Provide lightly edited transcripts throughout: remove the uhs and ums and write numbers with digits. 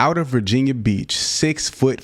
out of Virginia Beach, 6'5",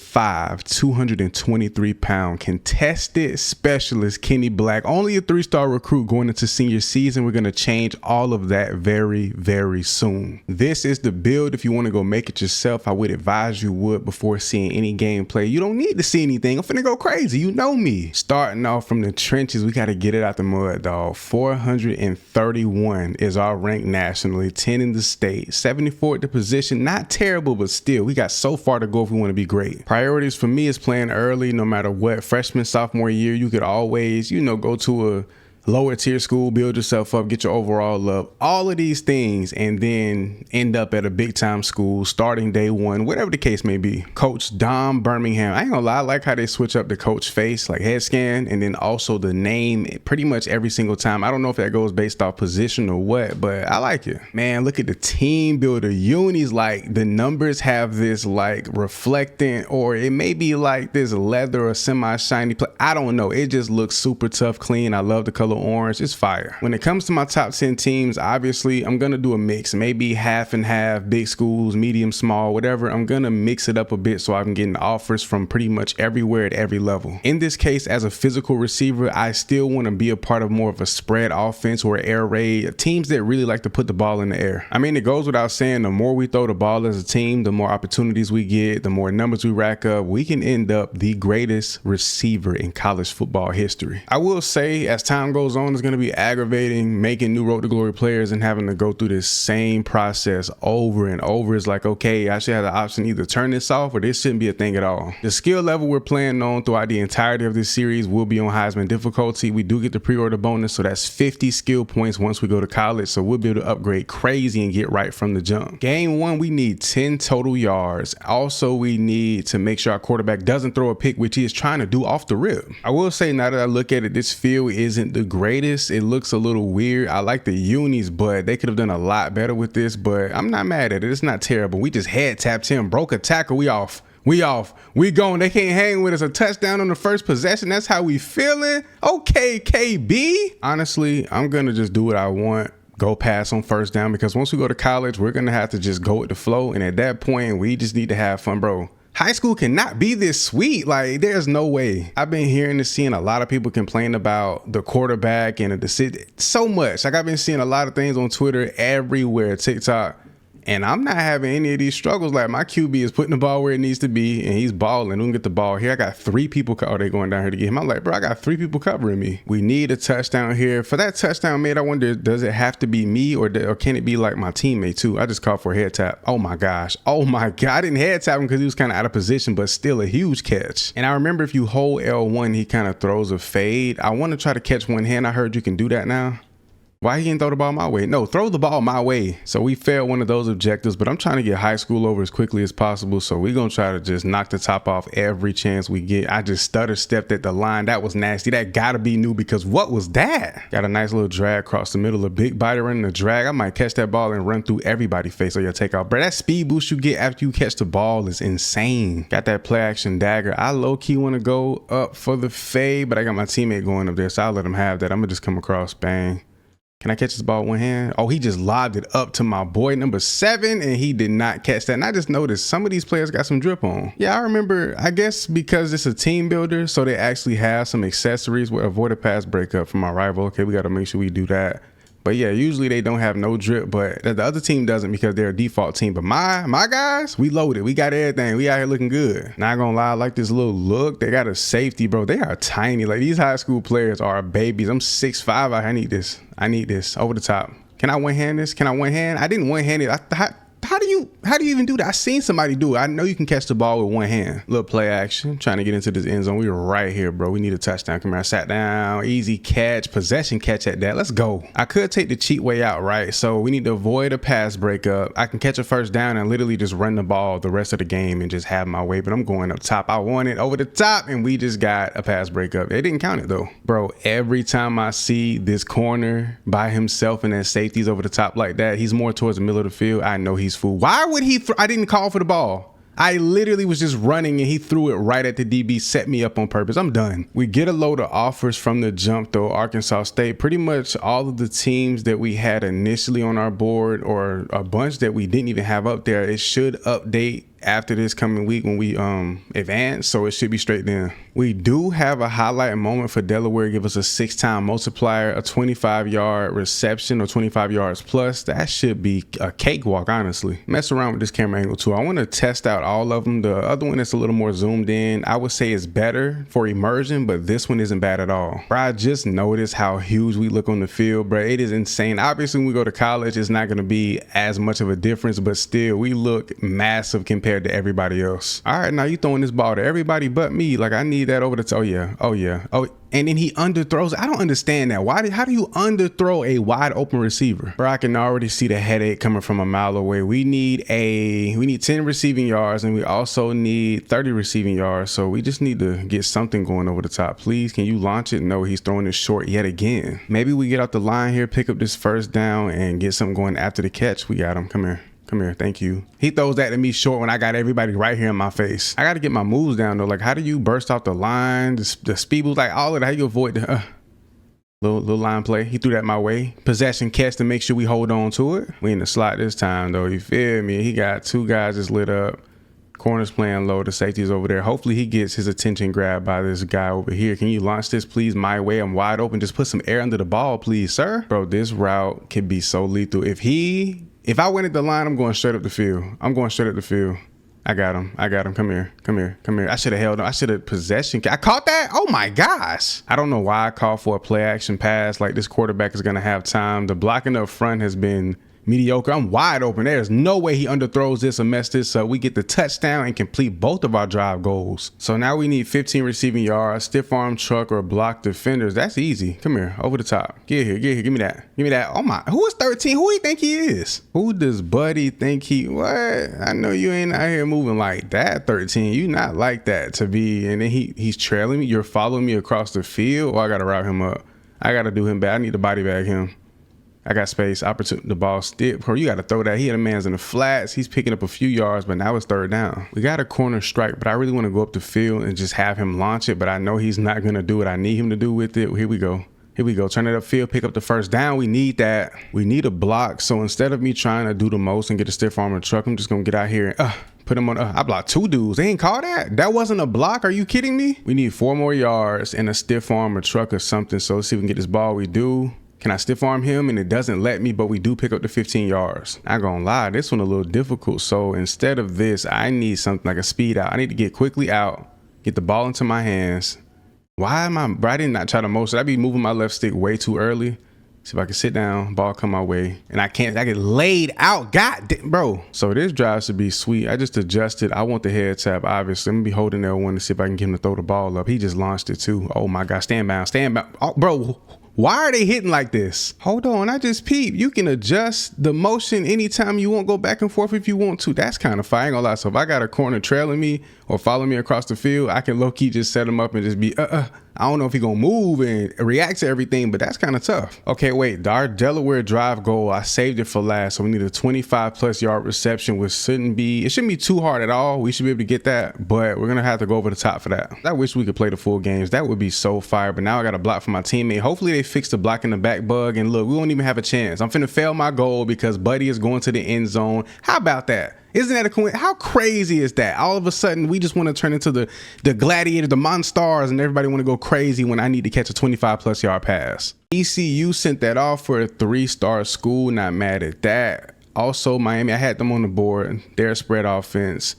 223-pound contested specialist Kenny Black, only a 3-star recruit going into senior season. We're going to change all of that very, very soon. This is the build. If you want to go make it yourself, I would advise you would before seeing any gameplay. You don't need to see anything. I'm finna go crazy. You know me. Starting off from the trenches, we got to get it out the mud, dog. 431 is our rank nationally, 10 in the state, 74 at the position. Not terrible, but still, we got so far to go if we want to be great. Priorities for me is playing early, no matter what. Freshman, sophomore year, you could always, go to a lower tier school, build yourself up, get your overall up, all of these things, and then end up at a big time school starting day one, whatever the case may be. Coach Dom Birmingham, I ain't gonna lie, I like how they switch up the coach face, like head scan, and then also the name pretty much every single time. I don't know if that goes based off position or what, but I like it. Man, look at the team builder unis. Like the numbers have this like reflectant, or it may be like this leather or semi-shiny, I don't know. It just looks super tough, clean. I love the color orange. It's fire. When it comes to my top 10 teams, obviously I'm gonna do a mix, maybe half and half, big schools, medium, small, whatever. I'm gonna mix it up a bit so I can get offers from pretty much everywhere at every level. In this case, as a physical receiver, I still want to be a part of more of a spread offense or air raid, teams that really like to put the ball in the air. I mean, it goes without saying, the more we throw the ball as a team, the more opportunities we get, the more numbers we rack up, we can end up the greatest receiver in college football history. I will say, as time goes on, it's going to be aggravating making new Road to Glory players and having to go through this same process over and over. It's like, okay, I should have the option either turn this off or this shouldn't be a thing at all. The skill level we're playing on throughout the entirety of this series will be on Heisman difficulty. We do get the pre-order bonus, so that's 50 skill points once we go to college, so we'll be able to upgrade crazy and get right from the jump. Game one, we need 10 total yards. Also, we need to make sure our quarterback doesn't throw a pick, which he is trying to do off the rip. I will say, now that I look at it, this field isn't the greatest. It looks a little weird. I like the unis, but they could have done a lot better with this, but I'm not mad at it. It's not terrible. We just head tapped him, broke a tackle. We off. We going. They can't hang with us. A touchdown on the first possession. That's how we feeling. Okay, KB. Honestly, I'm going to just do what I want. Go pass on first down, because once we go to college, we're going to have to just go with the flow. And at that point, we just need to have fun, bro. High school cannot be this sweet. Like, there's no way. I've been hearing and seeing a lot of people complain about the quarterback and the decision so much. Like, I've been seeing a lot of things on Twitter, everywhere, TikTok. And I'm not having any of these struggles. Like, my QB is putting the ball where it needs to be, and he's balling. We can get the ball here. I got 3 people. Oh, they going down here to get him. I'm like, bro, I got 3 people covering me. We need a touchdown here. For that touchdown made, I wonder, does it have to be me or can it be like my teammate too? I just called for a head tap. Oh my gosh. Oh my God. I didn't head tap him because he was kind of out of position, but still a huge catch. And I remember if you hold L1, he kind of throws a fade. I want to try to catch one hand. I heard you can do that now. Why he didn't throw the ball my way? No, throw the ball my way. So we failed one of those objectives, but I'm trying to get high school over as quickly as possible. So we're going to try to just knock the top off every chance we get. I just stutter stepped at the line. That was nasty. That got to be new, because what was that? Got a nice little drag across the middle, a big body running the drag. I might catch that ball and run through everybody's face on your takeoff. Bro, that speed boost you get after you catch the ball is insane. Got that play action dagger. I low key want to go up for the fade, but I got my teammate going up there, so I'll let him have that. I'm going to just come across, bang. Can I catch this ball with one hand? Oh, he just lobbed it up to my boy number 7, and he did not catch that. And I just noticed some of these players got some drip on. Yeah, I remember, I guess because it's a team builder, so they actually have some accessories with avoid a pass breakup from my rival. Okay, we got to make sure we do that. But yeah, usually they don't have no drip, but the other team doesn't because they're a default team. But my guys, we loaded. We got everything. We out here looking good. Not gonna lie, I like this little look. They got a safety, bro. They are tiny. Like, these high school players are babies. I'm 6'5". I need this. I need this over the top. Can I one hand this? Can I one hand? I didn't one hand it. How do you even do that? I seen somebody do it. I know you can catch the ball with one hand. Little play action, trying to get into this end zone. We were right here, bro. We need a touchdown. Come here. I sat down. Easy catch, possession catch at that. Let's go. I could take the cheat way out, right? So we need to avoid a pass breakup. I can catch a first down and literally just run the ball the rest of the game and just have my way. But I'm going up top. I want it over the top, and we just got a pass breakup. It didn't count it though, bro. Every time I see this corner by himself and then safeties over the top like that, he's more towards the middle of the field. I know he's fool. Why would he I didn't call for the ball. I literally was just running and he threw it right at the DB, set me up on purpose. I'm done. We get a load of offers from the jump though. Arkansas State, pretty much all of the teams that we had initially on our board, or a bunch that we didn't even have up there, it should update after this coming week when we advance, so it should be straight then. We do have a highlight moment for Delaware. Give us a 6-time multiplier, a 25-yard reception or 25 yards plus. That should be a cakewalk, honestly. Mess around with this camera angle too. I want to test out all of them. The other one that's a little more zoomed in, I would say is better for immersion, but this one isn't bad at all. Bro, I just noticed how huge we look on the field, bro. It is insane. Obviously, when we go to college, it's not going to be as much of a difference, but still, we look massive compared to everybody else. All right, now you throwing this ball to everybody but me. Like, I need that over the top. Oh yeah. And then he underthrows. I don't understand that. How do you underthrow a wide open receiver? Bro, I can already see the headache coming from a mile away. We need 10 receiving yards, and we also need 30 receiving yards. So we just need to get something going over the top. Please, can you launch it? No, he's throwing it short yet again. Maybe we get off the line here, pick up this first down, and get something going after the catch. We got him. Come here. Come here, thank you. He throws that to me short when I got everybody right here in my face. I got to get my moves down though. Like, how do you burst off the line, the speed moves, like all of that? How you avoid the little line play? He threw that my way. Possession catch to make sure we hold on to it. We in the slot this time though. You feel me? He got 2 guys just lit up. Corner's playing low. The safety's over there. Hopefully he gets his attention grabbed by this guy over here. Can you launch this, please? My way. I'm wide open. Just put some air under the ball, please, sir. Bro, this route can be so lethal. If I went at the line, I'm going straight up the field. I'm going straight up the field. I got him. Come here. I should have held him. I should have possession. I caught that. Oh my gosh. I don't know why I called for a play action pass. Like, this quarterback is going to have time. The blocking up front has been mediocre. I'm wide open. There's no way he underthrows this or mess this up. We get the touchdown and complete both of our drive goals. So now we need 15 receiving yards, stiff arm truck, or block defenders. That's easy. Come here, over the top. Get here. Give me that. Oh my, who is 13? Who do you think he is? Who does Buddy think what? I know you ain't out here moving like that, 13. You not like that to be. And then he's trailing me. You're following me across the field. Oh, I got to route him up. I got to do him bad. I need to body bag him. I got space, opportunity, the ball stick. Bro, you got to throw that. He had a man's in the flats. He's picking up a few yards, but now it's 3rd down. We got a corner strike, but I really want to go up the field and just have him launch it, but I know he's not going to do what I need him to do with it. Here we go. Turn it upfield, pick up the first down. We need that. We need a block. So instead of me trying to do the most and get a stiff arm and truck, I'm just going to get out here and put him on. I blocked 2 dudes. They ain't call that. That wasn't a block. Are you kidding me? We need 4 more yards and a stiff arm or truck or something. So let's see if we can get this ball. We do. Can I stiff arm him? And it doesn't let me, but we do pick up the 15 yards. Not gonna lie, this one a little difficult. So instead of this, I need something like a speed out. I need to get quickly out, get the ball into my hands. Why am I did not try to motion? I be moving my left stick way too early. See if I can sit down, ball come my way, and I get laid out. God damn, bro. So this drive should be sweet. I just adjusted. I want the head tap, obviously. I'm gonna be holding L1 to see if I can get him to throw the ball up. He just launched it too. Oh my God, stand bound. Oh, bro. Why are they hitting like this? Hold on, I just peeped. You can adjust the motion anytime you want, go back and forth if you want to. That's kind of fire, I ain't gonna lie. So if I got a corner trailing me or following me across the field, I can low-key just set him up and just be, I don't know if he gonna move and react to everything, but that's kind of tough. Okay, wait, our Delaware drive goal, I saved it for last. So we need a 25+ yard reception, which shouldn't be too hard at all. We should be able to get that, but we're gonna have to go over the top for that. I wish we could play the full games. That would be so fire, but now I got a block for my teammate. Hopefully they fix the block in the back bug, and look, we won't even have a chance. I'm finna fail my goal because Buddy is going to the end zone. How about that? Isn't that a coincidence? How crazy is that? All of a sudden, we just want to turn into the gladiator, the monstars, and everybody want to go crazy when I need to catch a 25+ yard pass. ECU sent that off for a 3-star school. Not mad at that. Also, Miami, I had them on the board. Their spread offense.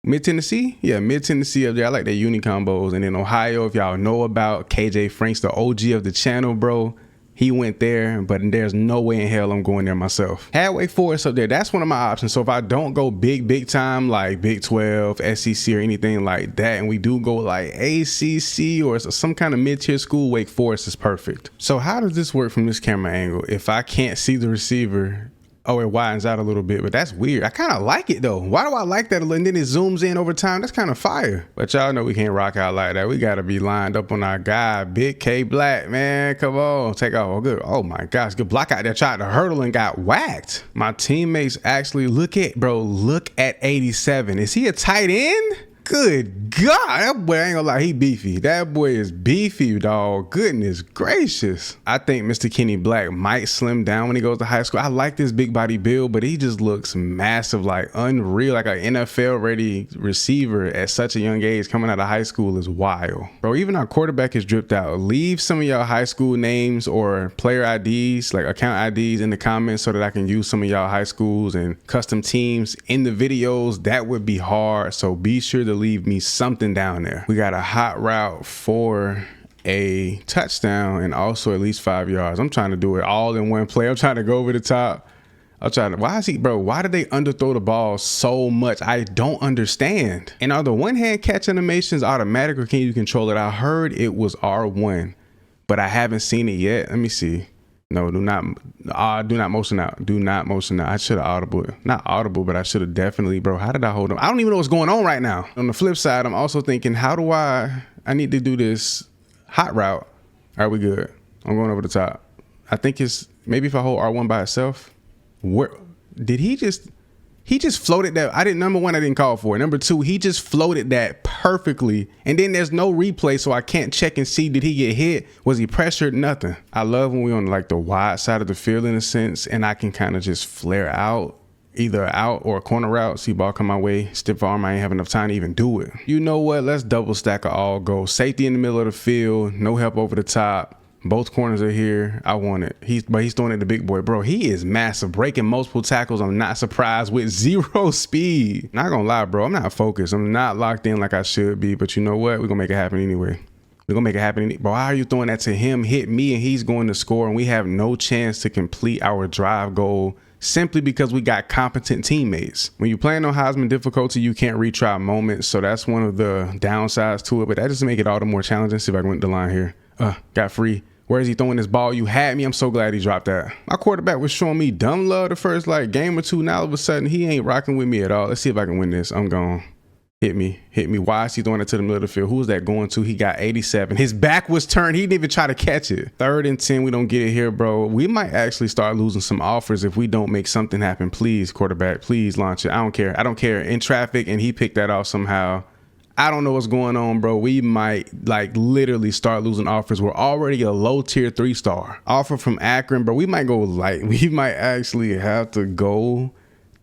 Mid-Tennessee? Yeah, Mid-Tennessee up there. I like their uni combos. And then Ohio, if y'all know about KJ Franks, the OG of the channel, bro. He went there, but there's no way in hell I'm going there myself. Had Wake Forest up there. That's one of my options. So if I don't go big time, like Big 12, SEC, or anything like that, and we do go like ACC or some kind of mid-tier school, Wake Forest is perfect. So how does this work from this camera angle? If I can't see the receiver, oh, it widens out a little bit, but that's weird. I kind of like it though. Why do I like that? And then it zooms in over time. That's kind of fire. But y'all know we can't rock out like that. We got to be lined up on our guy, Big K Black, man. Come on, take off. Oh, good. Oh my gosh, good block out there. Tried to hurdle and got whacked. My teammates actually look at 87. Is he a tight end? Good God, that boy, I ain't gonna lie, he beefy. That boy is beefy, dog. Goodness gracious. I think Mr. Kenny Black might slim down when he goes to high school. I like this big body build, but he just looks massive, like unreal, like an NFL ready receiver at such a young age. Coming out of high school is wild. Bro, even our quarterback is dripped out. Leave some of y'all high school names or player IDs, like account IDs in the comments so that I can use some of y'all high schools and custom teams in the videos. That would be hard, so be sure to leave me something down there. We got a hot route for a touchdown and also at least 5 yards. I'm trying to do it all in one play. I'm trying to go over the top. I'm trying to, why did they underthrow the ball so much? I don't understand. And are the one hand catch animations automatic or can you control it? I heard it was R1, but I haven't seen it yet. Let me see. No, do not motion out. Do not motion out. I should have not audible, but I should have definitely, bro. How did I hold him? I don't even know what's going on right now. On the flip side, I'm also thinking, how do I need to do this hot route. Are we good? I'm going over the top. I think it's maybe if I hold R1 by itself. Where did he just floated that? Number one, I didn't call for it. Number two, he just floated that perfectly. And then there's no replay, so I can't check and see, did he get hit? Was he pressured? Nothing. I love when we're on like the wide side of the field in a sense, and I can kind of just flare out, either out or a corner route, see ball come my way, stiff arm, I ain't have enough time to even do it. You know what? Let's double stack a all go. Safety in the middle of the field, no help over the top. Both corners are here. I want it. He's throwing it to big boy. Bro, he is massive. Breaking multiple tackles. I'm not surprised with 0 speed. Not gonna lie, bro. I'm not focused. I'm not locked in like I should be. But you know what? We're gonna make it happen anyway. We're gonna make it happen. Bro, how are you throwing that to him? Hit me and he's going to score. And we have no chance to complete our drive goal simply because we got competent teammates. When you're playing on Heisman difficulty, you can't retry moments. So that's one of the downsides to it. But that just make it all the more challenging. See if I can win the line here. Got free. Where is he throwing this ball? You had me. I'm so glad he dropped that. My quarterback was showing me dumb love the first like game or two. Now all of a sudden he ain't rocking with me at all. Let's see if I can win this. I'm gone. Hit me. Why is he throwing it to the middle of the field? Who is that going to? He got 87. His back was turned. He didn't even try to catch it. 3rd and 10. We don't get it here, bro. We might actually start losing some offers if we don't make something happen. Please, quarterback, please launch it. I don't care. I don't care. In traffic, and he picked that off somehow. I don't know what's going on, bro. We might like literally start losing offers. We're already a low tier 3-star offer from Akron, bro. We might go light. We might actually have to go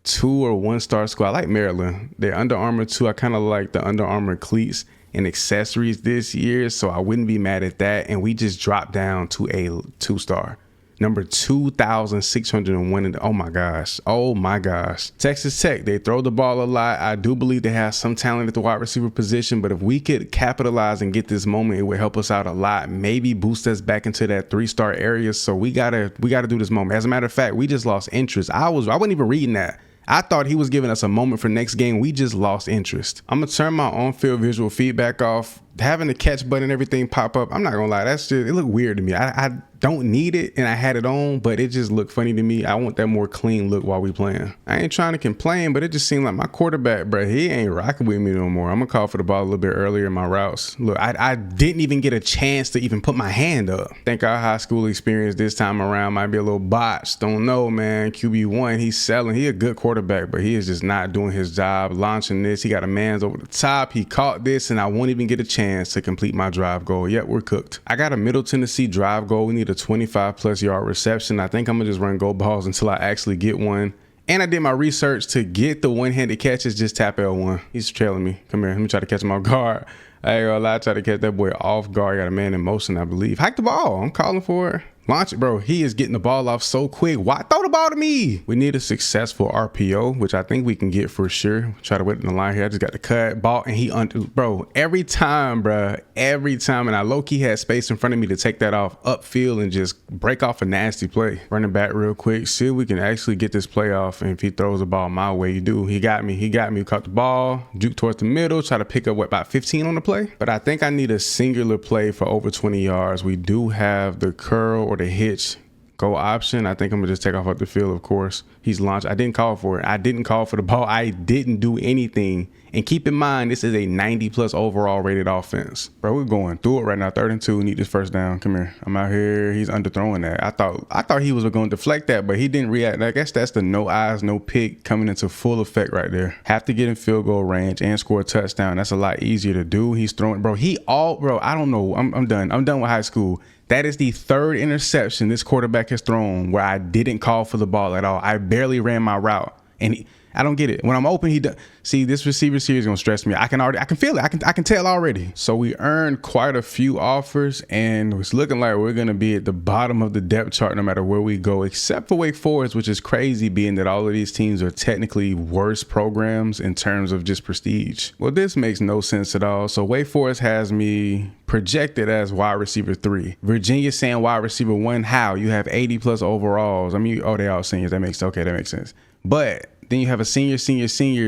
2 or 1-star squad. I like Maryland. They're Under Armour too. I kind of like the Under Armour cleats and accessories this year, so I wouldn't be mad at that. And we just dropped down to a 2-star. Number 2,601. Oh my gosh. Texas Tech, they throw the ball a lot. I do believe they have some talent at the wide receiver position, but if we could capitalize and get this moment, it would help us out a lot. Maybe boost us back into that 3-star area. So we gotta do this moment. As a matter of fact, we just lost interest. I wasn't even reading that. I thought he was giving us a moment for next game. We just lost interest. I'm gonna turn my on-field visual feedback off. Having the catch button and everything pop up, I'm not gonna lie, it looked weird to me. I don't need it, and I had it on, but it just looked funny to me. I want that more clean look while we playing. I ain't trying to complain, but it just seemed like my quarterback, bro, he ain't rocking with me no more. I'm gonna call for the ball a little bit earlier in my routes. Look, I didn't even get a chance to even put my hand up. Think our high school experience this time around might be a little botched. Don't know, man. QB1, he's selling. He a good quarterback, but he is just not doing his job. Launching this, he got a man's over the top. He caught this, and I won't even get a chance to complete my drive goal. Yep, we're cooked. I got a Middle Tennessee drive goal. We need a 25+ yard reception. I think I'm gonna just run go balls until I actually get one. And I did my research to get the one-handed catches. Just tap L1. He's trailing me. Come here. Let me try to catch him off guard. I ain't gonna lie. I try to catch that boy off guard. Got a man in motion, I believe. Hike the ball. I'm calling for it. Launch it, bro. He is getting the ball off so quick. Why throw the ball to me? We need a successful RPO, which I think we can get for sure. Try to wait in the line here. I just got the cut ball, and he bro. Every time, and I low-key had space in front of me to take that off upfield and just break off a nasty play. Running back real quick. See if we can actually get this play off. And if he throws the ball my way, you do. He got me. Caught the ball, juke towards the middle. Try to pick up about 15 on the play. But I think I need a singular play for over 20 yards. We do have the curl or the hitch Go option. I think I'm gonna just take off the field, of course. He's launched. I didn't call for it. I didn't call for the ball. I didn't do anything. And keep in mind, this is a 90+ overall rated offense. Bro, we're going through it right now. 3rd and 2, need this first down. Come here. I'm out here. He's underthrowing that. I thought he was going to deflect that, but he didn't react. I guess that's the no eyes, no pick coming into full effect right there. Have to get in field goal range and score a touchdown. That's a lot easier to do. He's throwing, bro. I don't know. I'm done. I'm done with high school. That is the 3rd interception this quarterback has thrown where I didn't call for the ball at all. I barely ran my route. And I don't get it. When I'm open, he does. See, this receiver series is gonna stress me. I can feel it. I can tell already. So we earned quite a few offers, and it's looking like we're gonna be at the bottom of the depth chart no matter where we go, except for Wake Forest, which is crazy, being that all of these teams are technically worse programs in terms of just prestige. Well, this makes no sense at all. So Wake Forest has me projected as wide receiver 3. Virginia saying wide receiver 1. How? You have 80+ overalls. I mean, they all seniors. That makes sense. But then you have a senior,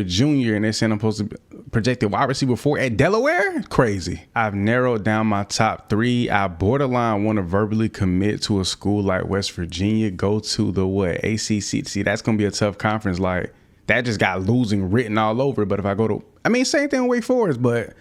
junior, and they're saying I'm supposed to projected wide receiver 4 at Delaware? Crazy. I've narrowed down my top 3. I borderline want to verbally commit to a school like West Virginia, go to the ACC. See, that's going to be a tough conference. Like, that just got losing written all over. But if I go to, same thing with Wake Forest, but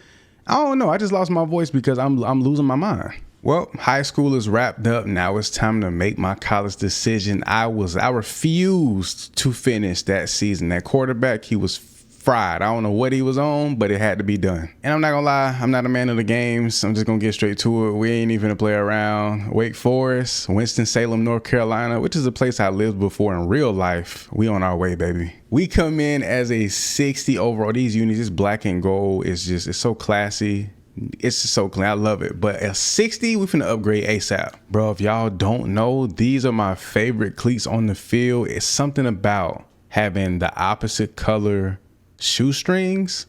I don't know. I just lost my voice because I'm losing my mind. Well, high school is wrapped up. Now it's time to make my college decision. I refused to finish that season. That quarterback, he was fried. I don't know what he was on, but it had to be done. And I'm not gonna lie, I'm not a man of the games. I'm just gonna get straight to it. We ain't even gonna play around. Wake Forest, Winston-Salem, North Carolina, which is a place I lived before in real life. We on our way, baby. We come in as a 60 overall. These unis, this black and gold, it's so classy. It's just so clean. I love it. But at 60, we finna upgrade ASAP. Bro, if y'all don't know, these are my favorite cleats on the field. It's something about having the opposite color shoestrings.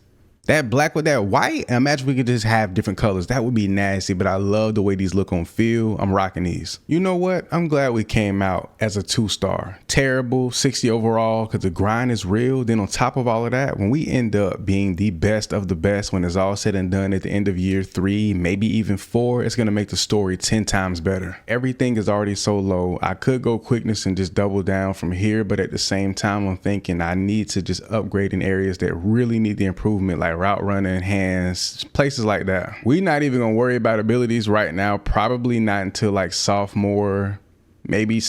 That black with that white, imagine we could just have different colors. That would be nasty, but I love the way these look on field. I'm rocking these. You know what? I'm glad we came out as a 2-star. Terrible, 60 overall, because the grind is real. Then on top of all of that, when we end up being the best of the best, when it's all said and done at the end of year 3, maybe even 4, it's going to make the story 10 times better. Everything is already so low. I could go quickness and just double down from here, but at the same time, I'm thinking I need to just upgrade in areas that really need the improvement, like route running, hands, places like that. We're not even gonna worry about abilities right now, probably not until like sophomore, maybe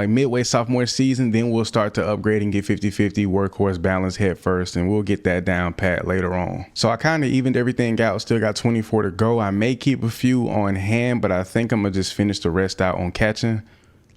midway sophomore season. Then we'll start to upgrade and get 50-50 workhorse balance head first, and we'll get that down pat later on. So I kind of evened everything out. Still got 24 to go. I may keep a few on hand, but I think I'm gonna just finish the rest out on catching.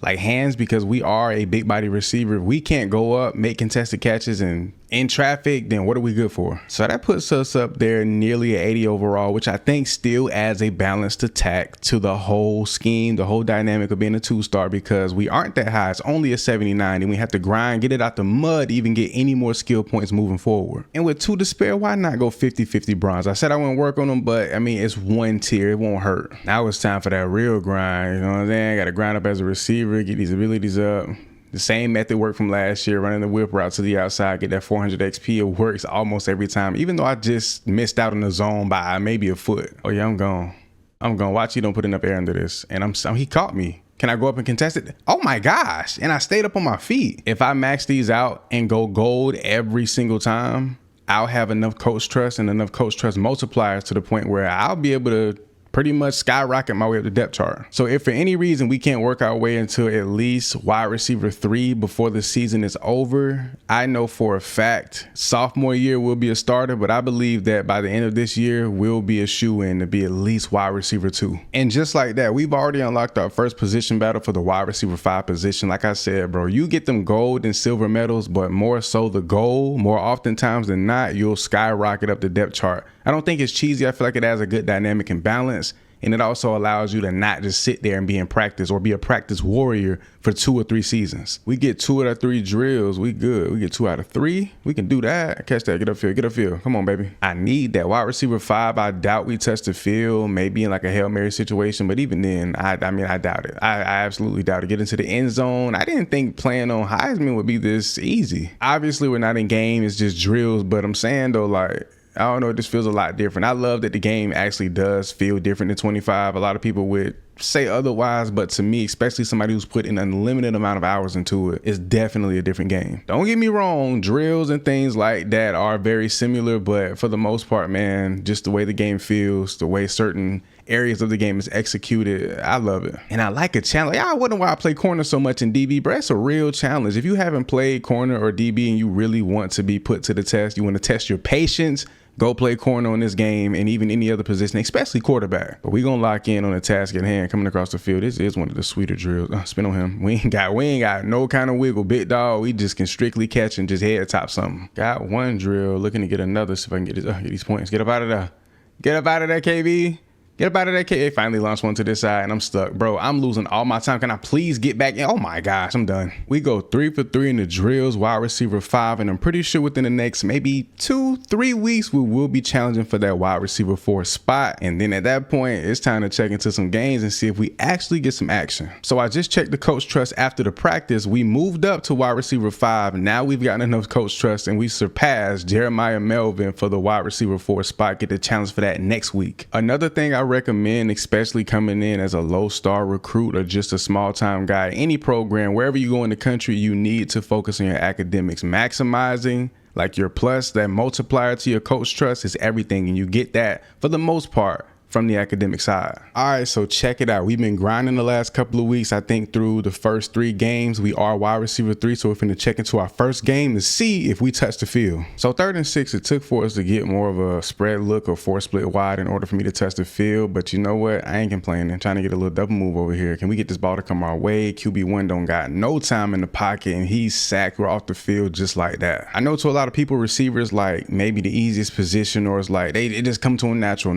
Like hands, because we are a big body receiver. If we can't go up, make contested catches and in traffic, then what are we good for? So that puts us up there nearly at 80 overall, which I think still adds a balanced attack to the whole scheme, the whole dynamic of being a 2-star, because we aren't that high. It's only a 79, and we have to grind, get it out the mud, even get any more skill points moving forward. And with 2 to spare, why not go 50-50 bronze? I said I wouldn't work on them, but it's 1 tier. It won't hurt. Now it's time for that real grind. You know what I'm saying? Got to grind up as a receiver, get these abilities up. The same method worked from last year, running the whip route to the outside, get that 400 XP. It works almost every time, even though I just missed out on the zone by maybe a foot. Oh yeah, I'm gone. Watch you don't put enough air under this. And he caught me. Can I go up and contest it? Oh my gosh. And I stayed up on my feet. If I max these out and go gold every single time, I'll have enough coach trust and enough coach trust multipliers to the point where I'll be able to pretty much skyrocket my way up the depth chart. So if for any reason we can't work our way into at least wide receiver 3 before the season is over, I know for a fact sophomore year will be a starter, but I believe that by the end of this year, we'll be a shoe-in to be at least wide receiver 2. And just like that, we've already unlocked our first position battle for the wide receiver 5 position. Like I said, bro, you get them gold and silver medals, but more so the gold, more oftentimes than not, you'll skyrocket up the depth chart. I don't think it's cheesy. I feel like it has a good dynamic and balance. And it also allows you to not just sit there and be in practice or be a practice warrior for 2 or 3 seasons. We get 2 out of 3 drills. We good. We get 2 out of 3. We can do that. Catch that. Get upfield. Come on, baby. I need that wide receiver 5. I doubt we touch the field, maybe in like a Hail Mary situation. But even then, I doubt it. I absolutely doubt it. Get into the end zone. I didn't think playing on Heisman would be this easy. Obviously, we're not in game. It's just drills. But I'm saying, though, like, I don't know, it just feels a lot different. I love that the game actually does feel different than 25. A lot of people with say otherwise, but to me, especially somebody who's put an unlimited amount of hours into it, it's definitely a different game. Don't get me wrong, drills and things like that are very similar, but for the most part, man, just the way the game feels, the way certain areas of the game is executed, I love it. And I like a challenge. I wonder why I play corner so much in DB, bro. It's a real challenge. If you haven't played corner or DB and you really want to be put to the test, you want to test your patience, go play corner on this game and even any other position, especially quarterback. But we gonna lock in on the task at hand coming across the field. This is one of the sweeter drills. Spin on him. We ain't got no kind of wiggle, big dog. We just can strictly catch and just head top something. Got one drill, looking to get another. See if I can get these points. Get up out of there. Get up out of there, KB. Get up out of that K. They finally launched one to this side and I'm stuck. Bro, I'm losing all my time. Can I please get back in? Oh my gosh, I'm done. We go 3 for 3 in the drills, wide receiver 5, and I'm pretty sure within the next maybe 2-3 weeks, we will be challenging for that wide receiver 4 spot. And then at that point, it's time to check into some games and see if we actually get some action. So I just checked the coach trust after the practice. We moved up to wide receiver 5. Now we've gotten enough coach trust and we surpassed Jeremiah Melvin for the wide receiver 4 spot. Get the challenge for that next week. Another thing I recommend, especially coming in as a low star recruit or just a small time guy, any program, wherever you go in the country, you need to focus on your academics. Maximizing like your plus, that multiplier to your coach trust is everything. And you get that for the most part from the academic side. All right, so check it out. We've been grinding the last couple of weeks. I think through the first 3 games, we are wide receiver 3. So we're finna check into our first game to see if we touch the field. So 3rd and 6, it took for us to get more of a spread look or 4 split wide in order for me to touch the field. But you know what? I ain't complaining. I'm trying to get a little double move over here. Can we get this ball to come our way? QB1 don't got no time in the pocket and he's sacked. We're off the field just like that. I know to a lot of people, receivers like maybe the easiest position, or it's like they just come to a natural.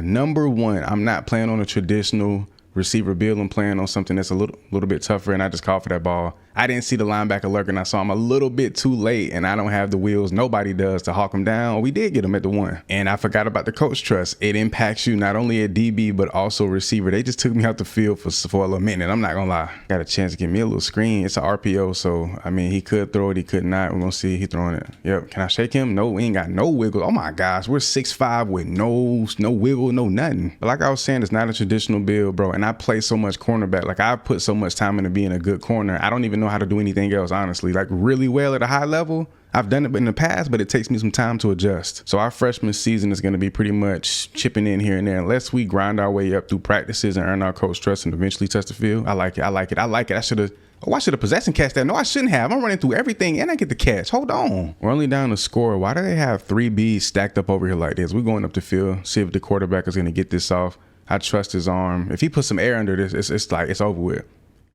Number one, I'm not playing on a traditional receiver build. I'm playing on something that's a little bit tougher, and I just called for that ball. I didn't see the linebacker lurking. I saw him a little bit too late, and I don't have the wheels. Nobody does to hawk him down. We did get him at the 1. And I forgot about the coach trust. It impacts you not only at DB, but also receiver. They just took me out the field for a little minute. I'm not going to lie. Got a chance to give me a little screen. It's an RPO, so, I mean, he could throw it. He could not. We're going to see. He throwing it. Yep. Can I shake him? No, we ain't got no wiggle. Oh, my gosh. We're 6'5" with no wiggle, no nothing. But like I was saying, it's not a traditional build, bro. And I play so much cornerback. Like, I put so much time into being a good corner. I don't even know how to do anything else, honestly. Like, really well at a high level. I've done it in the past, but it takes me some time to adjust. So our freshman season is going to be pretty much chipping in here and there, unless we grind our way up through practices and earn our coach trust and eventually touch the field. I like it. I should have possession catch that. No, I shouldn't have. I'm running through everything and I get the catch. Hold on. We're only down to score. Why do they have 3 Bs stacked up over here like this? We're going up the field, see if the quarterback is going to get this off. I trust his arm. If he puts some air under this, it's over with.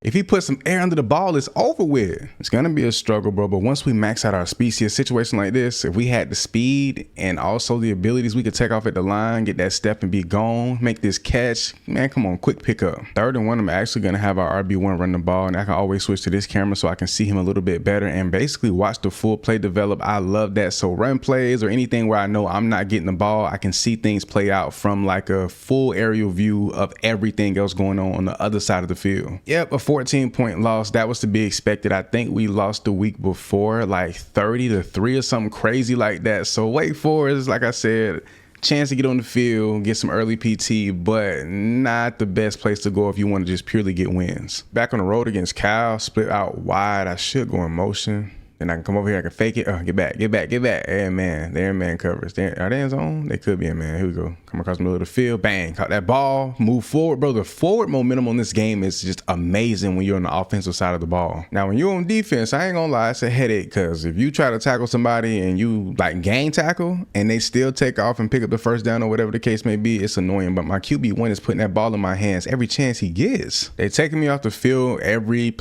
If he puts some air under the ball, it's over with. It's going to be a struggle, bro. But once we max out our speed, see a situation like this, if we had the speed and also the abilities, we could take off at the line, get that step and be gone, make this catch. Man, come on, quick pickup. 3rd and 1, I'm actually going to have our RB1 run the ball, and I can always switch to this camera so I can see him a little bit better and basically watch the full play develop. I love that. So run plays or anything where I know I'm not getting the ball, I can see things play out from like a full aerial view of everything else going on the other side of the field. Yep, 14-point loss. That was to be expected. I think we lost the week before like 30-3 or something crazy like that. So Wake Forest, like I said, chance to get on the field, get some early PT, but not the best place to go if you want to just purely get wins. Back on the road against Cal, split out wide. I should go in motion. Then I can come over here, I can fake it. Get back. Hey, man, they're in man coverage. Are they in zone? They could be in man. Here we go. Come across the middle of the field. Bang. Caught that ball. Move forward, bro. The forward momentum on this game is just amazing when you're on the offensive side of the ball. Now, when you're on defense, I ain't gonna lie, it's a headache because if you try to tackle somebody and you like gang tackle and they still take off and pick up the first down or whatever the case may be, it's annoying. But my QB1 is putting that ball in my hands every chance he gets. They're taking me off the field every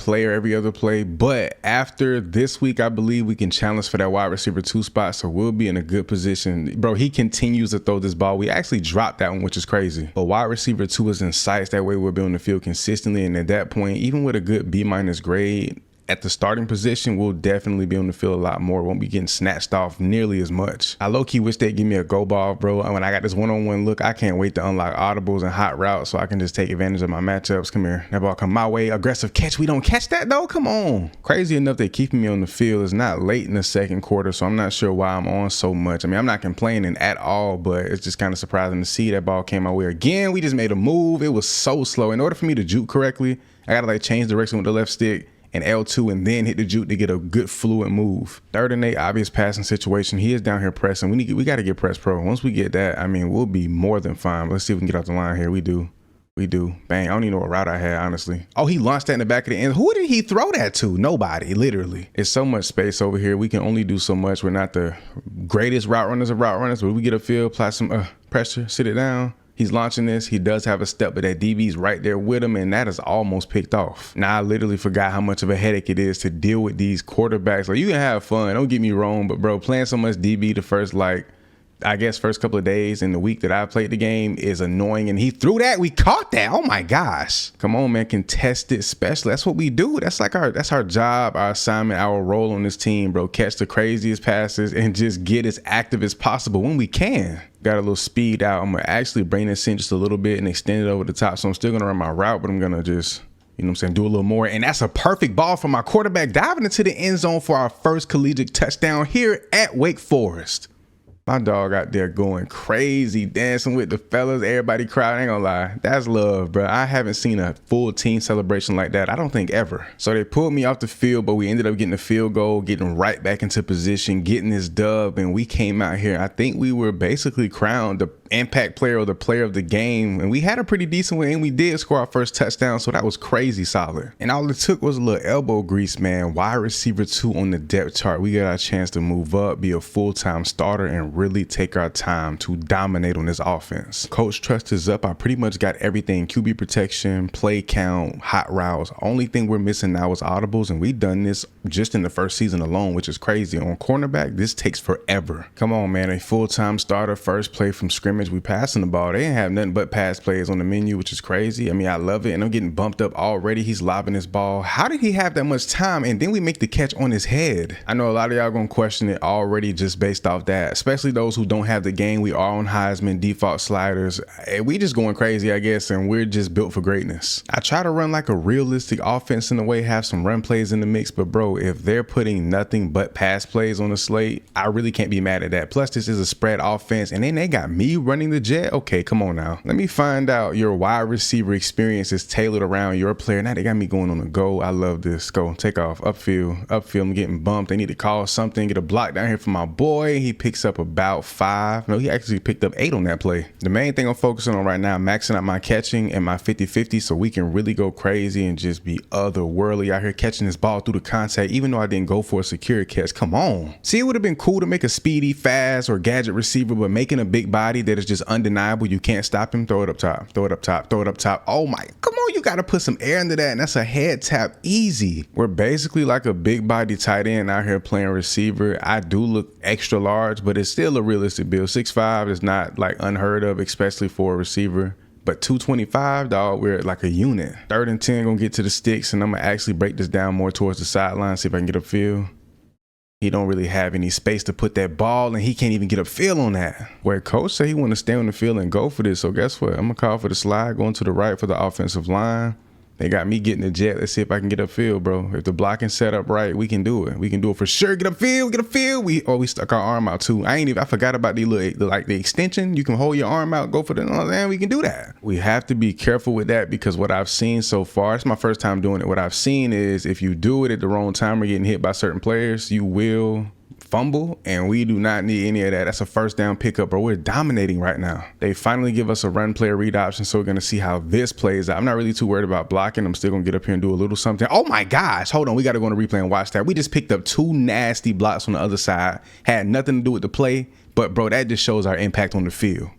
other play. But after this week, I believe we can challenge for that wide receiver 2 spot, so we'll be in a good position. Bro, he continues to throw this ball. We actually dropped that one, which is crazy. But wide receiver 2 is in sights. That way we're building the field consistently, and at that point, even with a good B- grade, at the starting position, we'll definitely be on the field a lot more. Won't be getting snatched off nearly as much. I low-key wish they'd give me a go ball, bro. When I got this one-on-one look, I can't wait to unlock audibles and hot routes so I can just take advantage of my matchups. Come here. That ball come my way. Aggressive catch. We don't catch that, though. Come on. Crazy enough, they're keeping me on the field. It's not late in the second quarter, so I'm not sure why I'm on so much. I mean, I'm not complaining at all, but it's just kind of surprising to see that ball came my way again. We just made a move. It was so slow. In order for me to juke correctly, I gotta like change direction with the left stick and L2 and then hit the juke to get a good fluid move. 3rd and 8, obvious passing situation. He is down here pressing. We got to get press pro. Once we get that, I mean, we'll be more than fine. Let's see if we can get off the line here. We do. Bang. I don't even know what route I had, honestly. Oh, he launched that in the back of the end. Who did he throw that to? Nobody, literally. It's so much space over here. We can only do so much. We're not the greatest route runners of route runners, but we get a field, apply some pressure, sit it down. He's launching this. He does have a step, but that DB's right there with him, and that is almost picked off. Now, I literally forgot how much of a headache it is to deal with these quarterbacks. Like, you can have fun. Don't get me wrong, but, bro, playing so much DB the first, first couple of days in the week that I played the game is annoying. And he threw that. We caught that. Oh, my gosh. Come on, man. Contested special. That's what we do. That's our job, our assignment, our role on this team, bro. Catch the craziest passes and just get as active as possible when we can. Got a little speed out. I'm going to actually bring this in just a little bit and extend it over the top. So I'm still going to run my route, but I'm going to just, you know what I'm saying, do a little more. And that's a perfect ball for my quarterback diving into the end zone for our first collegiate touchdown here at Wake Forest. My dog out there going crazy, dancing with the fellas, everybody crowd. Ain't gonna lie, that's love, bro. I haven't seen a full team celebration like that, I don't think ever. So they pulled me off the field, but we ended up getting a field goal, getting right back into position, getting this dub, and we came out here. I think we were basically crowned the impact player or the player of the game, and we had a pretty decent win, and we did score our first touchdown, so that was crazy solid. And all it took was a little elbow grease, man. Wide receiver 2 on the depth chart. We got our chance to move up, be a full-time starter, and really take our time to dominate on this offense. Coach trust is up. I pretty much got everything: QB protection, play count, hot routes. Only thing we're missing now is audibles, and we've done this just in the first season alone, which is crazy. On cornerback, this takes forever. Come on, man. A full-time starter, first play from scrimmage. We passing the ball. They didn't have nothing but pass plays on the menu, which is crazy. I mean, I love it, and I'm getting bumped up already. He's lobbing his ball. How did he have that much time? And then we make the catch on his head. I know a lot of y'all gonna question it already just based off that, especially those who don't have the game. We are on Heisman default sliders. We just going crazy, I guess, and we're just built for greatness. I try to run like a realistic offense in a way, have some run plays in the mix, but bro, if they're putting nothing but pass plays on the slate, I really can't be mad at that. Plus, this is a spread offense, and then they got me running the jet. Okay, come on now. Let me find out your wide receiver experience is tailored around your player. Now they got me going on the go. I love this. Go, take off, upfield. I'm getting bumped. They need to call something, get a block down here for my boy. He picks up about 5. No, he actually picked up 8 on that play. The main thing I'm focusing on right now, maxing out my catching and my 50-50 so we can really go crazy and just be otherworldly out here catching this ball through the contact, even though I didn't go for a secure catch. Come on. See, it would have been cool to make a speedy, fast, or gadget receiver, but making a big body that is just undeniable, you can't stop him. Throw it up top. Oh my, come on, you got to put some air into that, and that's a head tap easy. We're basically like a big body tight end out here playing receiver. I do look extra large, but it's still a realistic build. 6'5" is not like unheard of, especially for a receiver. But 225, dog, we're like a unit. 3rd and 10, gonna get to the sticks, and I'm gonna actually break this down more towards the sideline, see if I can get a feel. He don't really have any space to put that ball, and he can't even get a feel on that. Where coach said he want to stay on the field and go for this. So guess what? I'm going to call for the slide, going to the right for the offensive line. They got me getting the jet. Let's see if I can get a feel, bro. If the blocking set up right, we can do it. We can do it for sure. Get a feel. We stuck our arm out too. I forgot about the extension. You can hold your arm out, go for the, and we can do that. We have to be careful with that because what I've seen so far, it's my first time doing it. What I've seen is if you do it at the wrong time or getting hit by certain players, you will fumble, and we do not need any of that. That's a first down pickup, bro. We're dominating right now. They finally give us a run player read option, so we're going to see how this plays out. I'm not really too worried about blocking. I'm still going to get up here and do a little something. Oh my gosh, hold on. We got to go on the replay and watch that. We just picked up 2 nasty blocks on the other side. Had nothing to do with the play, but bro, that just shows our impact on the field.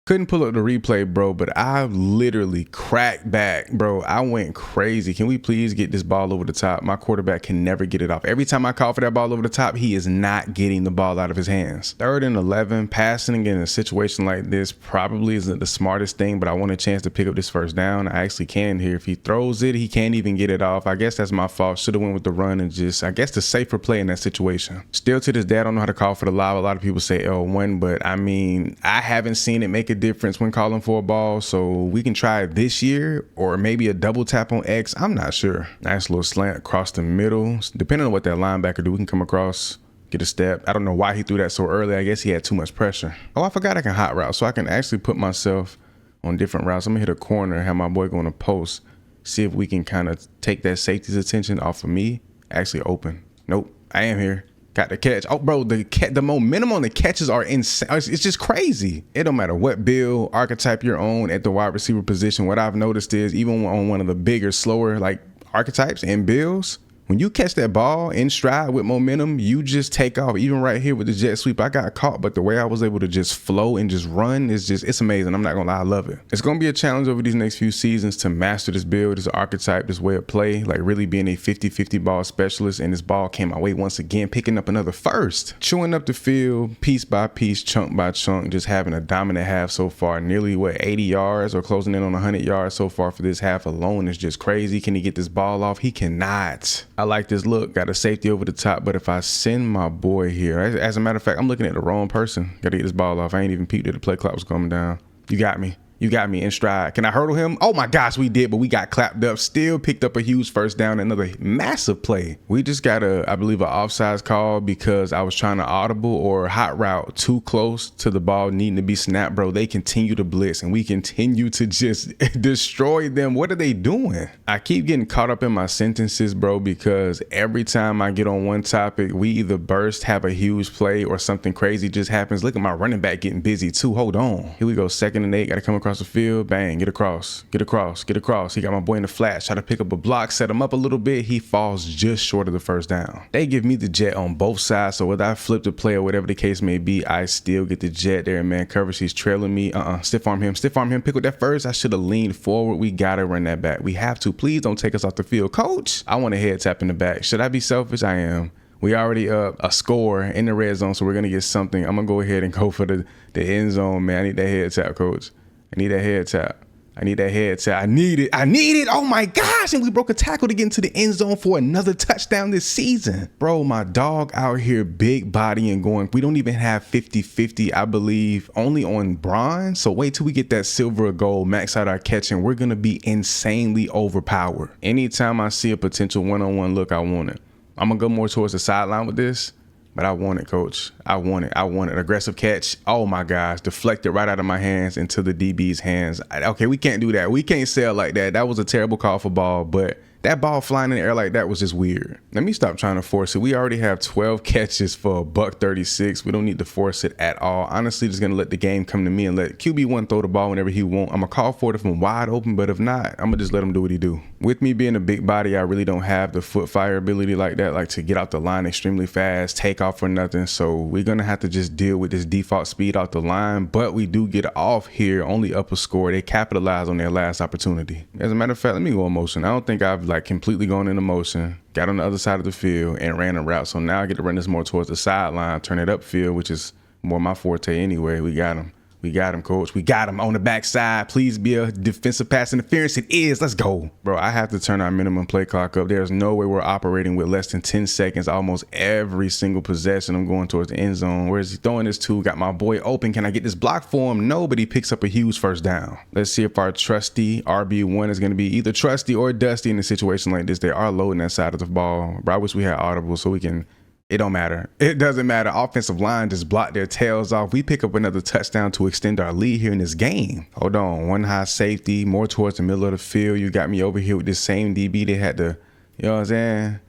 Couldn't pull up the replay, bro, but I literally cracked back, bro. I went crazy. Can we please get this ball over the top? My quarterback can never get it off. Every time I call for that ball over the top, he is not getting the ball out of his hands. 3rd and 11, passing in a situation like this probably isn't the smartest thing, but I want a chance to pick up this first down. I actually can here. If he throws it, he can't even get it off. I guess that's my fault. Should have went with the run and just, I guess, the safer play in that situation. Still to this day, I don't know how to call for the live. A lot of people say L1, but I mean, I haven't seen it make a difference when calling for a ball, so we can try it this year, or maybe a double tap on X. I'm not sure. Nice little slant across the middle. Depending on what that linebacker do, we can come across, get a step. I don't know why he threw that so early. I guess he had too much pressure. Oh, I forgot I can hot route, so I can actually put myself on different routes. I'm gonna hit a corner, have my boy go on a post, see if we can kind of take that safety's attention off of me. Actually open. Nope, I am here. Got the catch. Oh, bro, the momentum on the catches are insane. It's just crazy. It don't matter what build, archetype you're on at the wide receiver position. What I've noticed is even on one of the bigger, slower like archetypes and builds, when you catch that ball in stride with momentum, you just take off. Even right here with the jet sweep, I got caught, but the way I was able to just flow and just run is just, it's amazing. I'm not gonna lie, I love it. It's gonna be a challenge over these next few seasons to master this build, this archetype, this way of play, like really being a 50-50 ball specialist. And this ball came my way once again, picking up another first. Chewing up the field, piece by piece, chunk by chunk, just having a dominant half so far. Nearly, 80 yards or closing in on 100 yards so far for this half alone is just crazy. Can he get this ball off? He cannot. I like this look, got a safety over the top, but if I send my boy here, as a matter of fact, I'm looking at the wrong person. Gotta get this ball off. I ain't even peeped that the play clock was coming down. You got me in stride. Can I hurdle him? Oh my gosh, we did, but we got clapped up. Still picked up a huge first down, another massive play. We just got I believe, an offsides call because I was trying to audible or hot route too close to the ball needing to be snapped, bro. They continue to blitz and we continue to just destroy them. What are they doing? I keep getting caught up in my sentences, bro, because every time I get on one topic, we either burst, have a huge play, or something crazy just happens. Look at my running back getting busy too. Hold on. Here we go. 2nd and 8. Got to come across the field, bang, get across. He got my boy in the flat, try to pick up a block, set him up a little bit. He falls just short of the first down. They give me the jet on both sides, so whether I flip the play or whatever the case may be, I still get the jet there, man. Coverage, he's trailing me. Stiff arm him, pick up that first. I should have leaned forward. We gotta run that back. We have to. Please don't take us off the field. Coach, I want a head tap in the back. Should I be selfish? I am. We already up a score in the red zone, so we're gonna get something. I'm gonna go ahead and go for the end zone, man. I need that head tap, coach. I need that head tap. I need it. Oh my gosh. And we broke a tackle to get into the end zone for another touchdown this season. Bro, my dog out here big body and going. We don't even have 50-50, I believe, only on bronze. So wait till we get that silver or gold, max out our catch, and we're going to be insanely overpowered. Anytime I see a potential one-on-one look, I want it. I'm going to go more towards the sideline with this. But I want it, coach. I want it. Aggressive catch. Oh my gosh. Deflected right out of my hands into the DB's hands. Okay, we can't do that. We can't sail like that. That was a terrible call for ball, but that ball flying in the air like that was just weird. Let me stop trying to force it. We already have 12 catches for $136. We don't need to force it at all. Honestly, just gonna let the game come to me and let QB1 throw the ball whenever he wants. I'm gonna call for it if I'm wide open, but if not, I'm gonna just let him do what he do. With me being a big body, I really don't have the foot fire ability like that, like to get out the line extremely fast, take off for nothing. So we're gonna have to just deal with this default speed out the line, but we do get off here, only up a score. They capitalize on their last opportunity. As a matter of fact, let me go in motion. I don't think I've completely gone into motion, got on the other side of the field and ran a route. So now I get to run this more towards the sideline, turn it upfield, which is more my forte anyway. We got him. We got him, coach. We got him on the backside. Please be a defensive pass interference. It is. Let's go. Bro, I have to turn our minimum play clock up. There's no way we're operating with less than 10 seconds almost every single possession. I'm going towards the end zone. Where's he throwing this to? Got my boy open. Can I get this block for him? No, but he picks up a huge first down. Let's see if our trusty RB1 is going to be either trusty or dusty in a situation like this. They are loading that side of the ball. Bro, I wish we had audible so we can... It don't matter. It doesn't matter. Offensive line just blocked their tails off. We pick up another touchdown to extend our lead here in this game. Hold on. One high safety, more towards the middle of the field. You got me over here with this same DB. They had to, you know what I'm saying?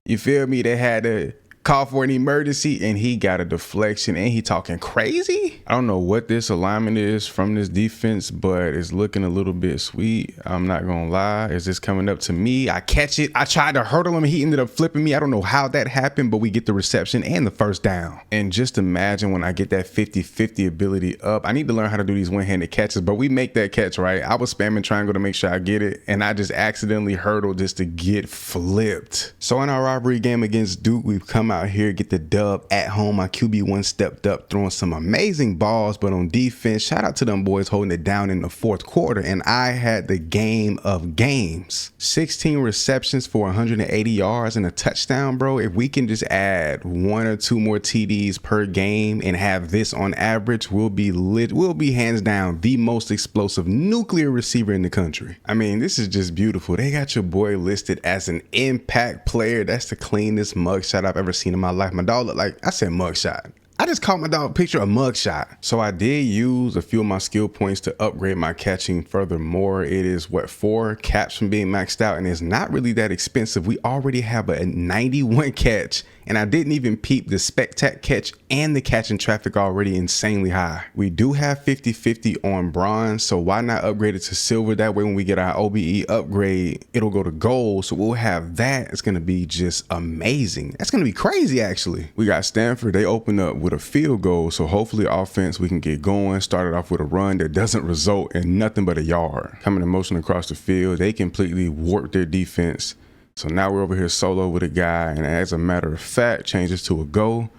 You feel me? They had to call for an emergency and he got a deflection and he talking crazy. I don't know what this alignment is from this defense, but it's looking a little bit sweet. I'm not gonna lie. Is this coming up to me? I catch it. I tried to hurdle him. He ended up flipping me. I don't know how that happened, but we get the reception and the first down. And just imagine when I get that 50-50 ability up. I need to learn how to do these one-handed catches, but we make that catch, right? I was spamming triangle to make sure I get it, and I just accidentally hurdled just to get flipped. So in our rivalry game against Duke, we've come out here, get the dub at home. My QB1 stepped up, throwing some amazing balls, but on defense, shout out to them boys holding it down in the fourth quarter, and I had the game of games. 16 receptions for 180 yards and a touchdown, bro. If we can just add 1 or 2 more TDs per game and have this on average, we'll be lit. We'll be hands down the most explosive nuclear receiver in the country. I mean, this is just beautiful. They got your boy listed as an impact player. That's the cleanest mugshot I've ever seen in my life. My dog looked like, I said mugshot. I just caught my dog picture a mugshot. So I did use a few of my skill points to upgrade my catching. Furthermore, it is what, 4 caps from being maxed out, and it's not really that expensive. We already have a 91 catch, and I didn't even peep the spectac catch and the catching traffic already insanely high. We do have 50-50 on bronze, so why not upgrade it to silver? That way when we get our OBE upgrade, it'll go to gold, so we'll have that. It's gonna be just amazing. That's gonna be crazy, actually. We got Stanford. They open up with a field goal, so hopefully offense we can get going. Started off with a run that doesn't result in nothing but a yard. Coming in motion across the field, they completely warped their defense. So now we're over here solo with a guy, and as a matter of fact, changes to a go.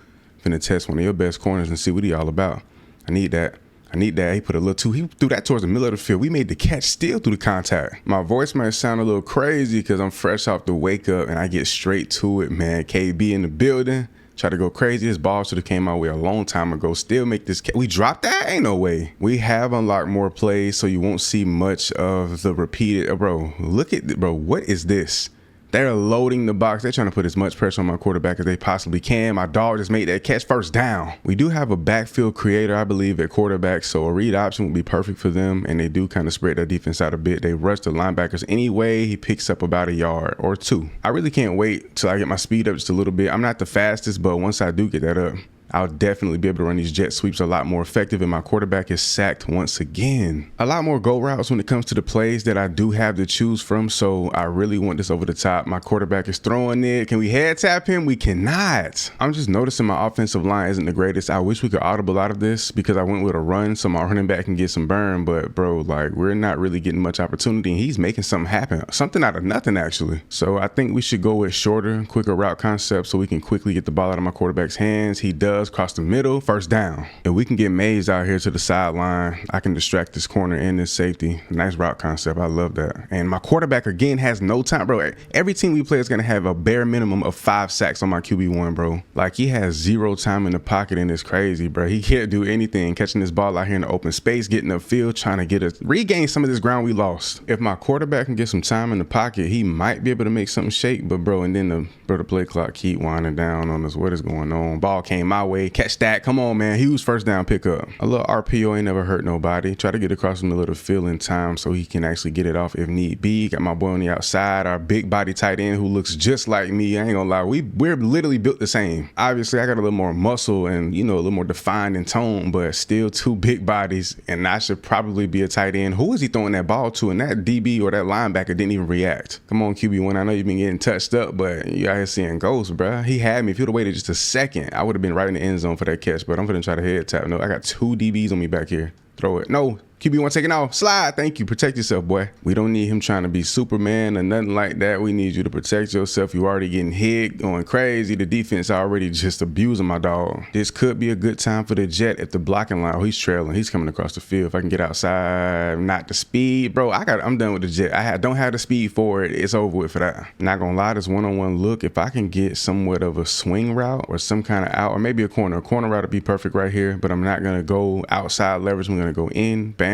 Finna test one of your best corners and see what he all about. I need that. He put a little too, he threw that towards the middle of the field. We made the catch still through the contact. My voice might sound a little crazy because I'm fresh off the wake up and I get straight to it, man. KB in the building. Try to go crazy. This ball should have came our way a long time ago. Still make this catch. We dropped that? Ain't no way. We have unlocked more plays, so you won't see much of the repeated. Bro, look at, bro, what is this? They're loading the box. They're trying to put as much pressure on my quarterback as they possibly can. My dog just made that catch, first down. We do have a backfield creator, I believe, at quarterback, so a read option would be perfect for them, and they do kind of spread their defense out a bit. They rush the linebackers anyway. He picks up about a yard or 2. I really can't wait till I get my speed up just a little bit. I'm not the fastest, but once I do get that up, I'll definitely be able to run these jet sweeps a lot more effective, and my quarterback is sacked once again. A lot more go routes when it comes to the plays that I do have to choose from, so I really want this over the top. My quarterback is throwing it. Can we head tap him? We cannot. I'm just noticing my offensive line isn't the greatest. I wish we could audible out of this because I went with a run so my running back can get some burn, but bro, like, we're not really getting much opportunity, and he's making something happen. Something out of nothing, actually. So I think we should go with shorter, quicker route concepts so we can quickly get the ball out of my quarterback's hands. He does. Across the middle, first down. If we can get Mays out here to the sideline, I can distract this corner and this safety. Nice route concept. I love that. And my quarterback again has no time, bro. Every team we play is gonna have a bare minimum of 5 sacks on my QB1, bro. Like, he has 0 time in the pocket, and it's crazy, bro. He can't do anything. Catching this ball out here in the open space, getting upfield, trying to get us regain some of this ground we lost. If my quarterback can get some time in the pocket, he might be able to make something shake. But bro, and then the play clock keep winding down on us. What is going on? Ball came my way. Catch that. Come on, man. Huge first down pickup. A little RPO ain't never hurt nobody. Try to get across the middle of the field in time so he can actually get it off if need be. Got my boy on the outside, our big body tight end who looks just like me. I ain't gonna lie. We're literally built the same. Obviously, I got a little more muscle and, you know, a little more defined in tone, but still 2 big bodies, and I should probably be a tight end. Who is he throwing that ball to? And that DB or that linebacker didn't even react. Come on, QB1. I know you've been getting touched up, but you out here seeing ghosts, bro. He had me. If he would have waited just a second, I would have been right in the end zone for that catch, but I'm gonna try to head tap. No, I got 2 DBs on me back here. Throw it. No. QB1 taking off. Slide. Thank you. Protect yourself, boy. We don't need him trying to be Superman or nothing like that. We need you to protect yourself. You already getting hit, going crazy. The defense already just abusing my dog. This could be a good time for the jet at the blocking line. Oh, he's trailing. He's coming across the field. If I can get outside, not the speed. Bro, I'm done with the jet. Don't have the speed for it. It's over with for that. Not gonna lie, this one-on-one look, if I can get somewhat of a swing route or some kind of out, or maybe a corner route would be perfect right here, but I'm not gonna go outside leverage. I'm gonna go in, bang,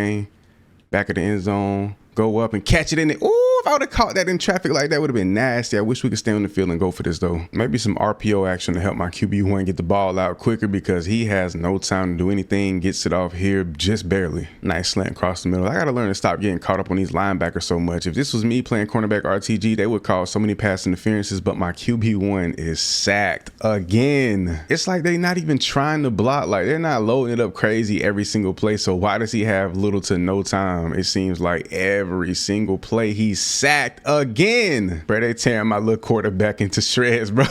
back of the end zone, go up and catch it in it. Ooh, if I would have caught that in traffic like that, would have been nasty. I wish we could stay on the field and go for this though. Maybe some RPO action to help my QB1 get the ball out quicker because he has no time to do anything. Gets it off here just barely. Nice slant across the middle. I got to learn to stop getting caught up on these linebackers so much. If this was me playing cornerback RTG, they would call so many pass interferences, but my QB1 is sacked again. It's like they're not even trying to block. Like they're not loading it up crazy every single play. So why does he have little to no time? It seems like every single play he's sacked again. Bro, they tearing my little quarterback into shreds, bro.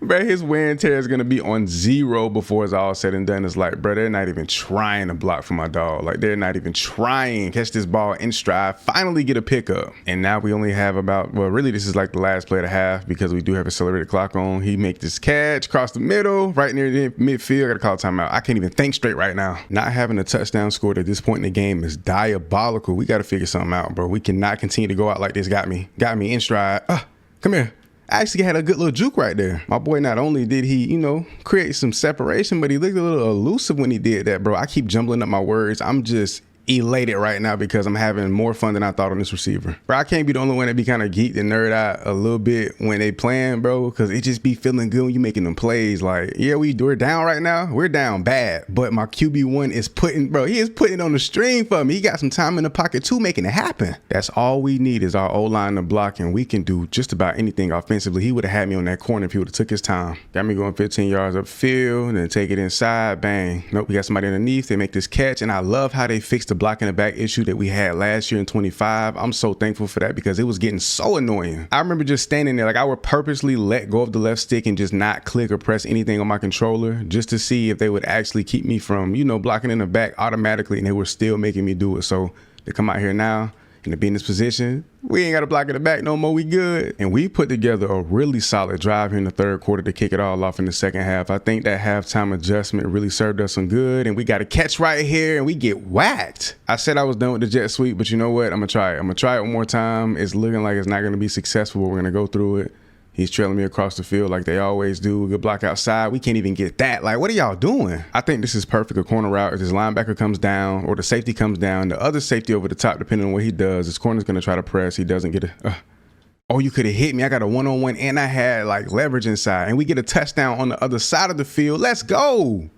Bro, his wear and tear is going to be on 0 before it's all said and done. It's like, bro, they're not even trying to block for my dog. Like, they're not even trying. Catch this ball in stride, finally get a pickup. And now we only have about, well, really, this is like the last play of the half because we do have accelerated clock on. He make this catch across the middle, right near the midfield. I got to call timeout. I can't even think straight right now. Not having a touchdown scored at this point in the game is diabolical. We got to figure something out, bro. We cannot continue to go out like this. Got me in stride. Come here. I actually had a good little juke right there. My boy, not only did he, you know, create some separation, but he looked a little elusive when he did that, bro. I keep jumbling up my words. I'm just elated right now because I'm having more fun than I thought on this receiver. Bro, I can't be the only one that be kind of geeked and nerd out a little bit when they playing, bro, because it just be feeling good when you making them plays. Like, yeah, we're down right now. We're down bad, but my QB1 is putting it on the string for me. He got some time in the pocket too, making it happen. That's all we need is our O-line to block, and we can do just about anything offensively. He would have had me on that corner if he would have took his time. Got me going 15 yards upfield, and then take it inside, bang. Nope, we got somebody underneath. They make this catch, and I love how they fixed the blocking the back issue that we had last year in 25. I'm so thankful for that because it was getting so annoying. I remember just standing there, like I would purposely let go of the left stick and just not click or press anything on my controller just to see if they would actually keep me from, you know, blocking in the back automatically, and they were still making me do it. So to come out here now and to be in this position, we ain't got to block in the back no more. We good. And we put together a really solid drive here in the third quarter to kick it all off in the second half. I think that halftime adjustment really served us some good, and we got a catch right here and we get whacked. I said I was done with the jet sweep, but you know what? I'm gonna try it. I'm gonna try it one more time. It's looking like it's not gonna be successful, but we're gonna go through it. He's trailing me across the field like they always do. Good block outside. We can't even get that. Like, what are y'all doing? I think this is perfect. A corner route. If this linebacker comes down or the safety comes down, the other safety over the top, depending on what he does, this corner's going to try to press. He doesn't get a... Oh, you could have hit me. I got a one-on-one and I had like leverage inside. And we get a touchdown on the other side of the field. Let's go.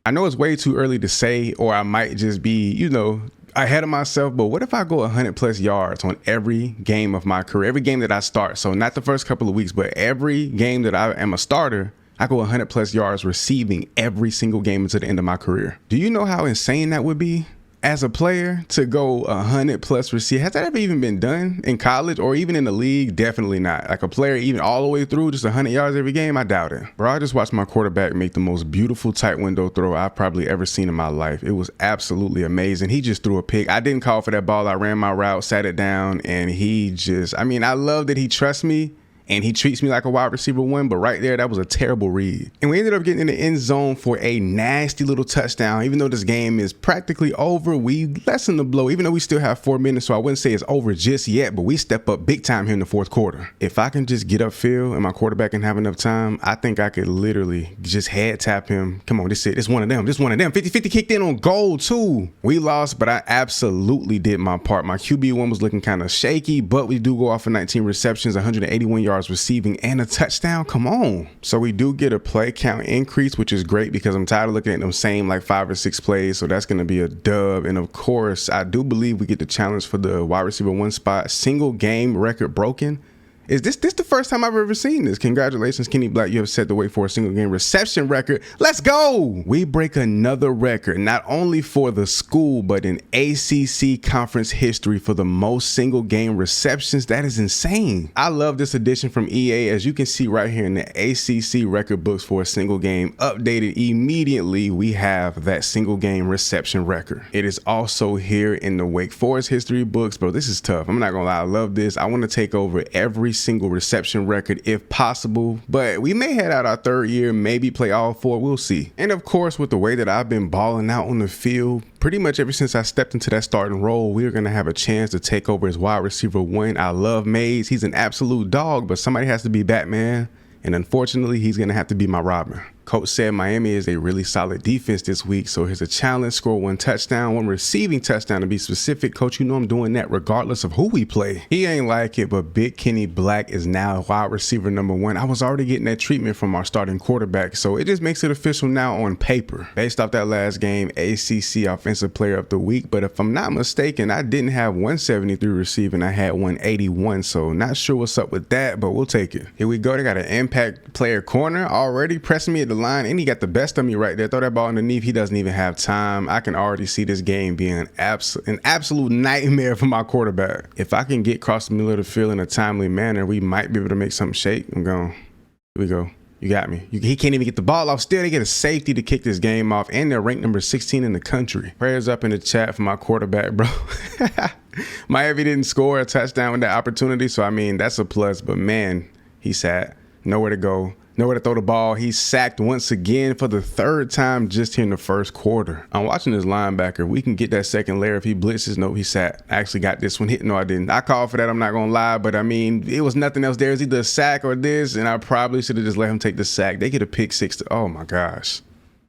I know it's way too early to say, or I might just be, you know, ahead of myself, but what if I go 100+ yards on every game of my career, every game that I start? So not the first couple of weeks, but every game that I am a starter, I go 100+ yards receiving every single game until the end of my career. Do you know how insane that would be? As a player to go 100+ receive, has that ever even been done in college or even in the league? Definitely not. Like a player even all the way through just 100 yards every game, I doubt it. Bro, I just watched my quarterback make the most beautiful tight window throw I've probably ever seen in my life. It was absolutely amazing. He just threw a pick. I didn't call for that ball. I ran my route, sat it down, and he just, I mean, I love that he trusts me and he treats me like a wide receiver one, but right there, that was a terrible read. And we ended up getting in the end zone for a nasty little touchdown. Even though this game is practically over, we lessened the blow, even though we still have 4 minutes, so I wouldn't say it's over just yet, but we step up big time here in the fourth quarter. If I can just get upfield and my quarterback can have enough time, I think I could literally just head tap him. Come on, this is it. This one of them. 50-50 kicked in on goal too. We lost, but I absolutely did my part. My QB1 was looking kind of shaky, but we do go off for 19 receptions, 181 yards receiving, and a touchdown. Come on. So we do get a play count increase, which is great because I'm tired of looking at them same like 5 or 6 plays. So that's going to be a dub. And of course, I do believe we get the challenge for the wide receiver 1 spot. Single game record broken. Is this the first time I've ever seen this? Congratulations, Kenny Black. You have set the way for a single game reception record. Let's go. We break another record, not only for the school, but in ACC conference history for the most single game receptions. That is insane. I love this addition from EA. As you can see right here in the ACC record books for a single game updated immediately, we have that single game reception record. It is also here in the Wake Forest history books. Bro, this is tough. I'm not gonna lie. I love this. I want to take over every single reception record if possible, but we may head out our 3rd year, maybe play all 4. We'll see. And of course, with the way that I've been balling out on the field pretty much ever since I stepped into that starting role, we're going to have a chance to take over as wide receiver 1. I love Mays. He's an absolute dog, but somebody has to be Batman, and unfortunately he's going to have to be my Robin. Coach said Miami is a really solid defense this week, so here's a challenge: score 1 touchdown, 1 receiving touchdown to be specific. Coach, you know I'm doing that regardless of who we play. He ain't like it, but Big Kenny Black is now wide receiver #1. I was already getting that treatment from our starting quarterback, so it just makes it official now on paper. Based off that last game, ACC Offensive Player of the Week, but if I'm not mistaken, I didn't have 173 receiving, I had 181, so not sure what's up with that, but we'll take it. Here we go. They got an impact player corner already pressing me at the line, and he got the best of me right there. Throw that ball underneath. He doesn't even have time. I can already see this game being an absolute nightmare for my quarterback. If I can get across the middle of the field in a timely manner, we might be able to make something shake. I'm going. Here we go. You got me. He can't even get the ball off. Still, they get a safety to kick this game off, and they're ranked number 16 in the country. Prayers up in the chat for my quarterback, bro. Miami didn't score a touchdown with that opportunity, so I mean, that's a plus, but man, he sat. Nowhere to go. Nowhere to throw the ball. He's sacked once again for the 3rd time just here in the first quarter. I'm watching this linebacker. We can get that second layer if he blitzes. Nope, he sat. I actually got this one hit. No, I didn't. I called for that. I'm not going to lie, but I mean, it was nothing else there. It's either a sack or this, and I probably should have just let him take the sack. They get a pick 6. Oh my gosh.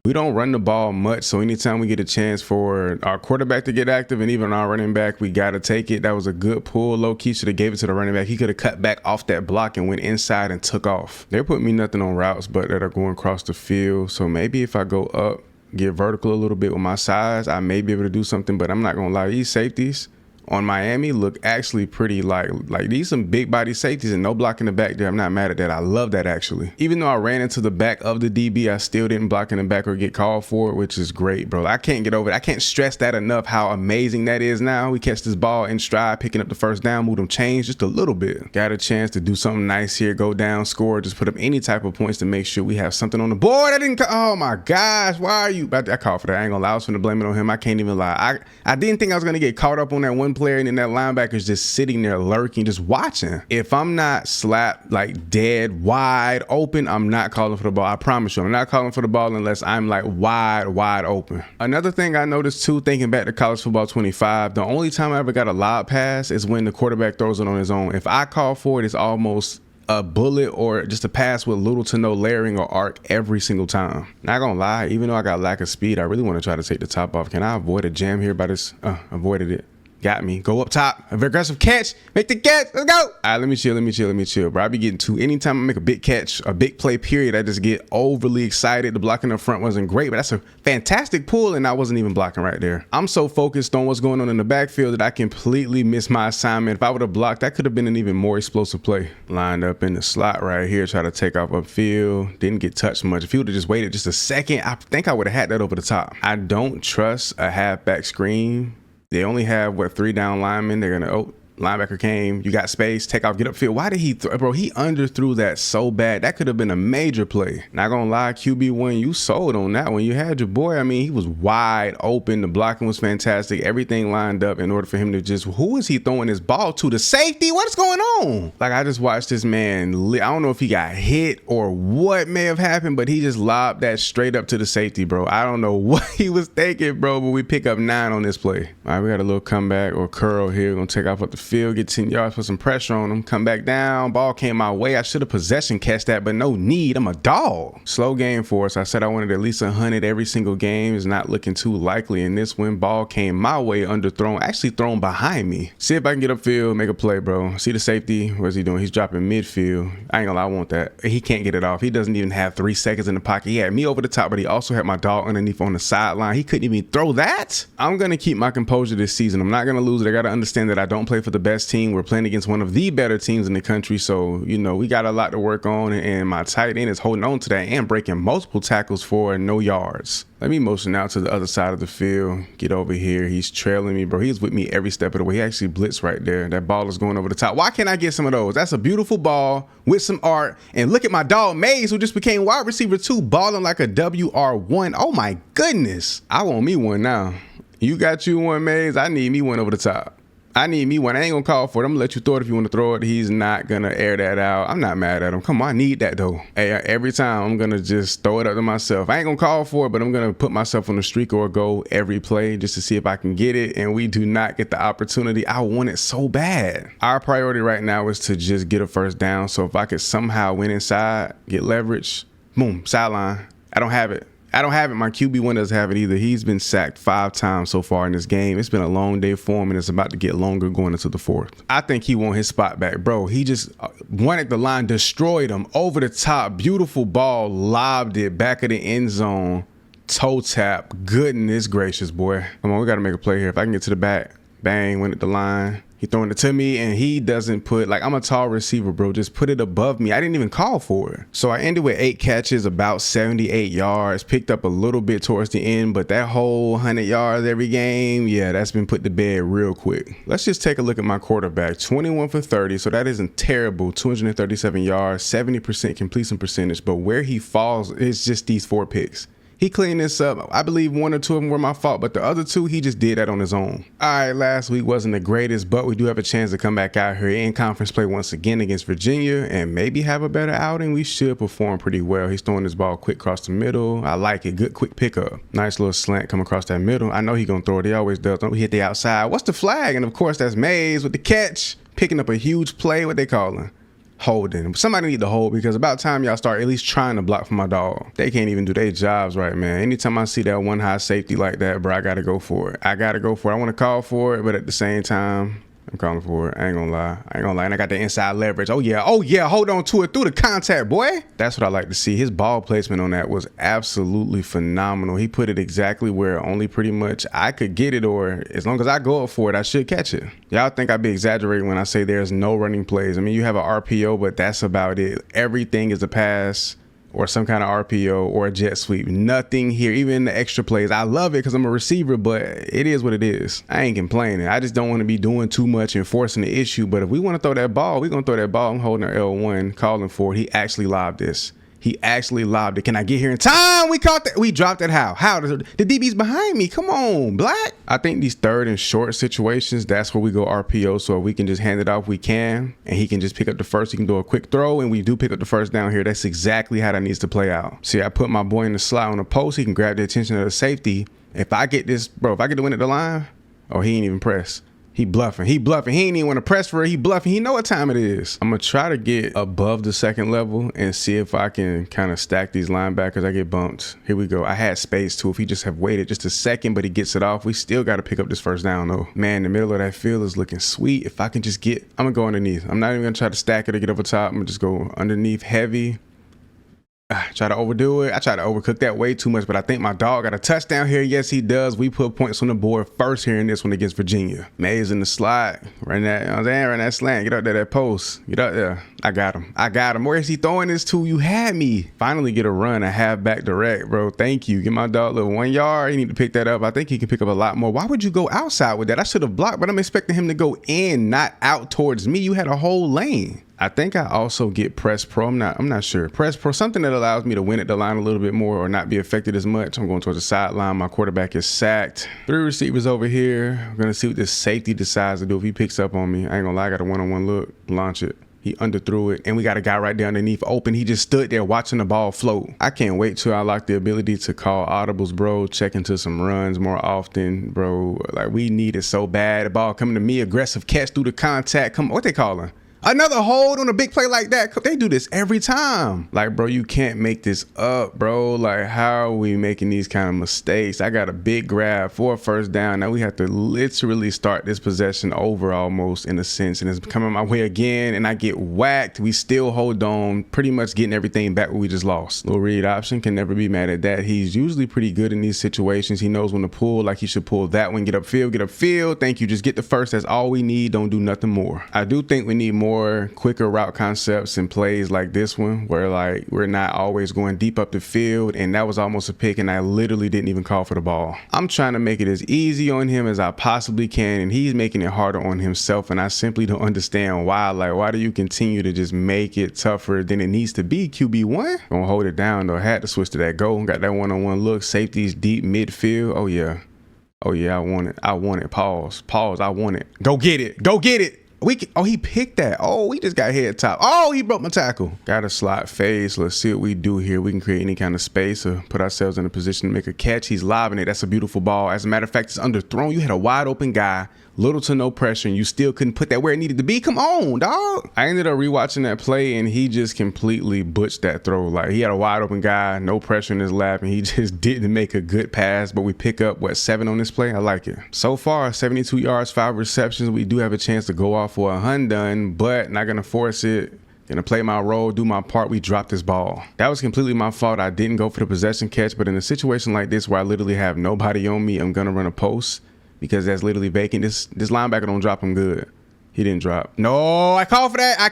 We don't run the ball much, so anytime we get a chance for our quarterback to get active and even our running back, we got to take it. That was a good pull. Low-key should have gave it to the running back. He could have cut back off that block and went inside and took off. They're putting me nothing on routes, but that are going across the field. So maybe if I go up, get vertical a little bit with my size, I may be able to do something, but I'm not going to lie. These safeties on Miami look actually pretty like these some big body safeties and no block in the back there. I'm not mad at that. I love that actually. Even though I ran into the back of the DB, I still didn't block in the back or get called for it, which is great, bro. I can't get over it. I can't stress that enough how amazing that is now. We catch this ball in stride, picking up the first down, move them chains just a little bit. Got a chance to do something nice here, go down, score, just put up any type of points to make sure we have something on the board. I didn't, oh my gosh, why are you? I called for that. I ain't gonna lie, I was gonna blame it on him. I can't even lie. I didn't think I was gonna get caught up on that one player, and then that linebacker's just sitting there lurking, just watching. If I'm not slapped like dead wide open, I'm not calling for the ball. I promise you, I'm not calling for the ball unless I'm like wide open. Another thing I noticed too, thinking back to college football 25, the only time I ever got a lob pass is when the quarterback throws it on his own. If I call for it, it's almost a bullet or just a pass with little to no layering or arc every single time. Not gonna lie, even though I got lack of speed, I really want to try to take the top off. Can I avoid a jam here by this? Avoided it. Got me. Go up top. A very aggressive catch. Make the catch. Let's go. All right, let me chill, bro. I be getting too. Anytime I make a big catch, a big play, period, I just get overly excited. The blocking up front wasn't great, but that's a fantastic pull, and I wasn't even blocking right there. I'm so focused on what's going on in the backfield that I completely missed my assignment. If I would have blocked, that could have been an even more explosive play. Lined up in the slot right here, try to take off upfield. Didn't get touched much. If he would have just waited just a second, I think I would have had that over the top. I don't trust a halfback screen. They only have, 3 down linemen. They're going to, linebacker came, you got space, take off, get upfield. Why did he bro, he underthrew that so bad. That could have been a major play. Not gonna lie, QB1, you sold on that one. You had your boy. I mean, he was wide open. The blocking was fantastic. Everything lined up in order for him to just, who is he throwing his ball to? The safety? What is going on? Like, I just watched this man, I don't know if he got hit or what may have happened, but he just lobbed that straight up to the safety, bro. I don't know what he was thinking, bro, but we pick up 9 on this play. All right, we got a little comeback or curl here. We're gonna take off up the field, get 10 yards, put some pressure on him, come back down. Ball came my way. I should have possession catch that, but no need. I'm a dog. Slow game for us. I said I wanted at least 100 every single game. Is not looking too likely in this one. Ball came my way, underthrown, actually thrown behind me. See if I can get upfield, make a play, bro. See the safety? What's he doing? He's dropping midfield. I ain't gonna lie, I want that. He can't get it off. He doesn't even have 3 seconds in the pocket. He had me over the top, but he also had my dog underneath on the sideline. He couldn't even throw that. I'm gonna keep my composure this season. I'm not gonna lose it. I gotta understand that I don't play for the best team. We're playing against one of the better teams in the country, so you know we got a lot to work on, and my tight end is holding on to that and breaking multiple tackles for no yards. Let me motion out to the other side of the field. Get over here. He's trailing me, bro. He's with me every step of the way. He actually blitzed right there. That ball is going over the top. Why can't I get some of those? That's a beautiful ball with some art. And look at my dog Mays, who just became wide receiver 2, balling like a WR1. Oh my goodness. I want me one now. You got you one, Mays. I need me one over the top. I need me one. I ain't gonna call for it. I'm gonna let you throw it if you want to throw it. He's not gonna air that out. I'm not mad at him. Come on, I need that though. Hey, every time I'm gonna just throw it up to myself. I ain't gonna call for it, but I'm gonna put myself on the streak or go every play just to see if I can get it. And we do not get the opportunity. I want it so bad. Our priority right now is to just get a first down. So if I could somehow win inside, get leverage, boom, sideline. I don't have it. I don't have it. My QB1 doesn't have it either. He's been sacked 5 times so far in this game. It's been a long day for him, and it's about to get longer going into the 4th. I think he won his spot back. Bro, he just won at the line, destroyed him, over the top, beautiful ball, lobbed it, back of the end zone, toe tap. Goodness gracious, boy. Come on, we got to make a play here. If I can get to the back, bang, went at the line. He throwing it to me, and he doesn't put, like, I'm a tall receiver, bro. Just put it above me. I didn't even call for it. So I ended with 8 catches, about 78 yards, picked up a little bit towards the end, but that whole 100 yards every game, yeah, that's been put to bed real quick. Let's just take a look at my quarterback. 21 for 30, so that isn't terrible. 237 yards, 70% completion percentage, but where he falls is just these 4 picks. He cleaned this up. I believe 1 or 2 of them were my fault, but the other 2, he just did that on his own. All right, last week wasn't the greatest, but we do have a chance to come back out here in conference play once again against Virginia and maybe have a better outing. We should perform pretty well. He's throwing this ball quick across the middle. I like it. Good quick pickup. Nice little slant come across that middle. I know he's going to throw it. He always does. Don't hit the outside. What's the flag? And of course, that's Mays with the catch. Picking up a huge play. What they calling? Holding. Somebody need to hold, because about time y'all start at least trying to block for my dog. They can't even do their jobs right, man. Anytime I see that one high safety like that, bro, I gotta go for it. I want to call for it, but at the same time, I'm calling for it. I ain't gonna lie. And I got the inside leverage. Oh yeah. Hold on to it through the contact, boy. That's what I like to see. His ball placement on that was absolutely phenomenal. He put it exactly where only pretty much I could get it, or as long as I go up for it, I should catch it. Y'all think I'd be exaggerating when I say there's no running plays. I mean, you have an RPO, but that's about it. Everything is a pass or some kind of RPO or a jet sweep. Nothing here, even the extra plays. I love it because I'm a receiver, but it is what it is. I ain't complaining. I just don't want to be doing too much and forcing the issue. But if we want to throw that ball, we're going to throw that ball. I'm holding our L1, calling for it. He actually lobbed this. He actually lobbed it. Can I get here in time? We caught that. We dropped it. How? The DB's behind me. Come on, Black. I think these 3rd and short situations, that's where we go RPO. So if we can just hand it off, we can. And he can just pick up the first. He can do a quick throw. And we do pick up the first down here. That's exactly how that needs to play out. See, I put my boy in the slot on the post. He can grab the attention of the safety. If I get this, bro, if I get the win at the line, oh, he ain't even press. He bluffing. He ain't even want to press for it. He bluffing. He know what time it is. I'm going to try to get above the 2nd level and see if I can kind of stack these linebackers. I get bumped. Here we go. I had space too. If he just have waited just a second, but he gets it off, we still got to pick up this first down though. Man, the middle of that field is looking sweet. If I can just get, I'm going to go underneath. I'm not even going to try to stack it or get over top. I'm going to just go underneath heavy. Try to overdo it. I try to overcook that way too much, but I think my dog got a touchdown here. Yes, he does. We put points on the board first here in this one against Virginia. Mays in the slot. Run that, you know what I'm saying? Run that slant. Get up there, that post. Get up there. I got him. Where is he throwing this to? You had me. Finally get a run, a halfback direct, bro. Thank you. Get my dog a little 1 yard. He need to pick that up. I think he can pick up a lot more. Why would you go outside with that? I should have blocked, but I'm expecting him to go in, not out towards me. You had a whole lane. I think I also get press pro. I'm not sure. Press pro, something that allows me to win at the line a little bit more or not be affected as much. I'm going towards the sideline. My quarterback is sacked. 3 receivers over here. I'm going to see what this safety decides to do. If he picks up on me, I ain't gonna lie, I got a one-on-one look. Launch it. He underthrew it, and we got a guy right there underneath open. He just stood there watching the ball float. I can't wait till I lock the ability to call audibles, bro. Check into some runs more often, bro. Like, we need it so bad. The ball coming to me, aggressive catch through the contact. Come, what they calling? Another hold on a big play like that. They do this every time. Like, bro, you can't make this up, bro. Like, how are we making these kind of mistakes? I got a big grab for a first down. Now we have to literally start this possession over almost, in a sense. And it's coming my way again, and I get whacked. We still hold on, pretty much getting everything back what we just lost. Little read option, can never be mad at that. He's usually pretty good in these situations. He knows when to pull, like he should pull that one. Get upfield. Thank you. Just get the first. That's all we need. Don't do nothing more. I do think we need more quicker route concepts and plays like this one, where like we're not always going deep up the field, and that was almost a pick, and I literally didn't even call for the ball. I'm trying to make it as easy on him as I possibly can, and he's making it harder on himself, and I simply don't understand why. Like, why do you continue to just make it tougher than it needs to be? QB1 gonna hold it down though. Had to switch to that go. Got that one-on-one look. Safety's deep midfield. Oh yeah, I want it. Pause, I want it. Go get it. Oh, he picked that. Oh, we just got head top. Oh, he broke my tackle. Got a slot phase. Let's see what we do here. We can create any kind of space or put ourselves in a position to make a catch. He's lobbing it. That's a beautiful ball. As a matter of fact, it's underthrown. You had a wide open guy Little to no pressure, and you still couldn't put that where it needed to be. Come on, dog. I ended up rewatching that play, and he just completely butched that throw. Like, he had a wide open guy, no pressure in his lap, and he just didn't make a good pass. But we pick up, what, 7 on this play? I like it. So far, 72 yards, 5 receptions. We do have a chance to go off for a hundun, but not gonna force it. Gonna play my role, do my part. We dropped this ball. That was completely my fault. I didn't go for the possession catch, but in a situation like this where I literally have nobody on me, I'm gonna run a post because that's literally vacant. This linebacker don't drop him good. He didn't drop. No, I called for that. I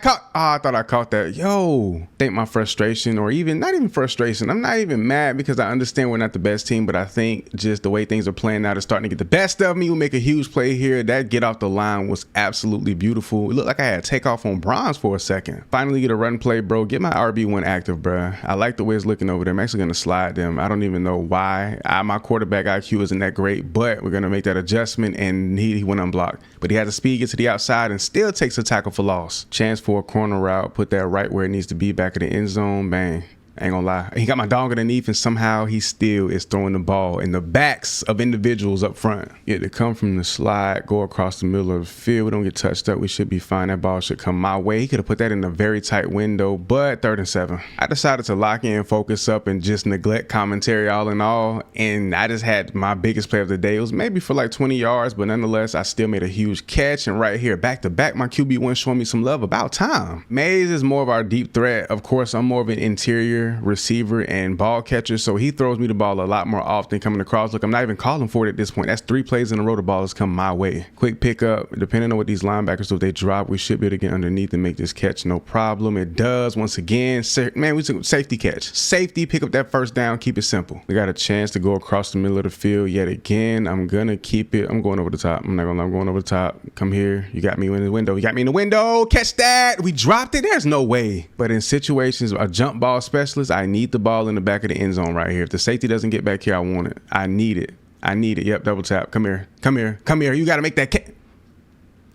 thought I caught that. Yo, I think my frustration, or even not even frustration. I'm not even mad because I understand we're not the best team, but I think just the way things are playing out is starting to get the best of me. We'll make a huge play here. That get off the line was absolutely beautiful. It looked like I had takeoff on bronze for a second. Finally get a run play, bro. Get my RB1 active, bro. I like the way it's looking over there. I'm actually going to slide them. I don't even know why. My quarterback IQ isn't that great, but we're going to make that adjustment, and he went unblocked. But he has the speed, get to the outside, and still takes a tackle for loss. Chance for a corner route, put that right where it needs to be, back of the end zone. Bang. I ain't gonna lie. He got my dog underneath, and somehow he still is throwing the ball in the backs of individuals up front. Yeah, to come from the slide, go across the middle of the field. We don't get touched up. We should be fine. That ball should come my way. He could have put that in a very tight window, but 3rd and 7. I decided to lock in, focus up, and just neglect commentary all in all. And I just had my biggest play of the day. It was maybe for like 20 yards, but nonetheless, I still made a huge catch. And right here, back to back, my QB1 showing me some love. About time. Mays is more of our deep threat. Of course, I'm more of an interior receiver and ball catcher, so he throws me the ball a lot more often coming across. Look, I'm not even calling for it at this point. That's 3 plays in a row the ball has come my way. Quick pickup. Depending on what these linebackers do, if they drop, we should be able to get underneath and make this catch no problem. It does. Once again, man, we took safety catch. Safety, pick up that 1st down, keep it simple. We got a chance to go across the middle of the field yet again. I'm gonna keep it. I'm going over the top. I'm not gonna lie, I'm going over the top. Come here. You got me in the window. You got me in the window. Catch that. We dropped it. There's no way. But in situations, a jump ball specialist, I need the ball in the back of the end zone right here. If the safety doesn't get back here, I want it. I need it. I need it. Yep, double tap. Come here. Come here. Come here. You got to make that.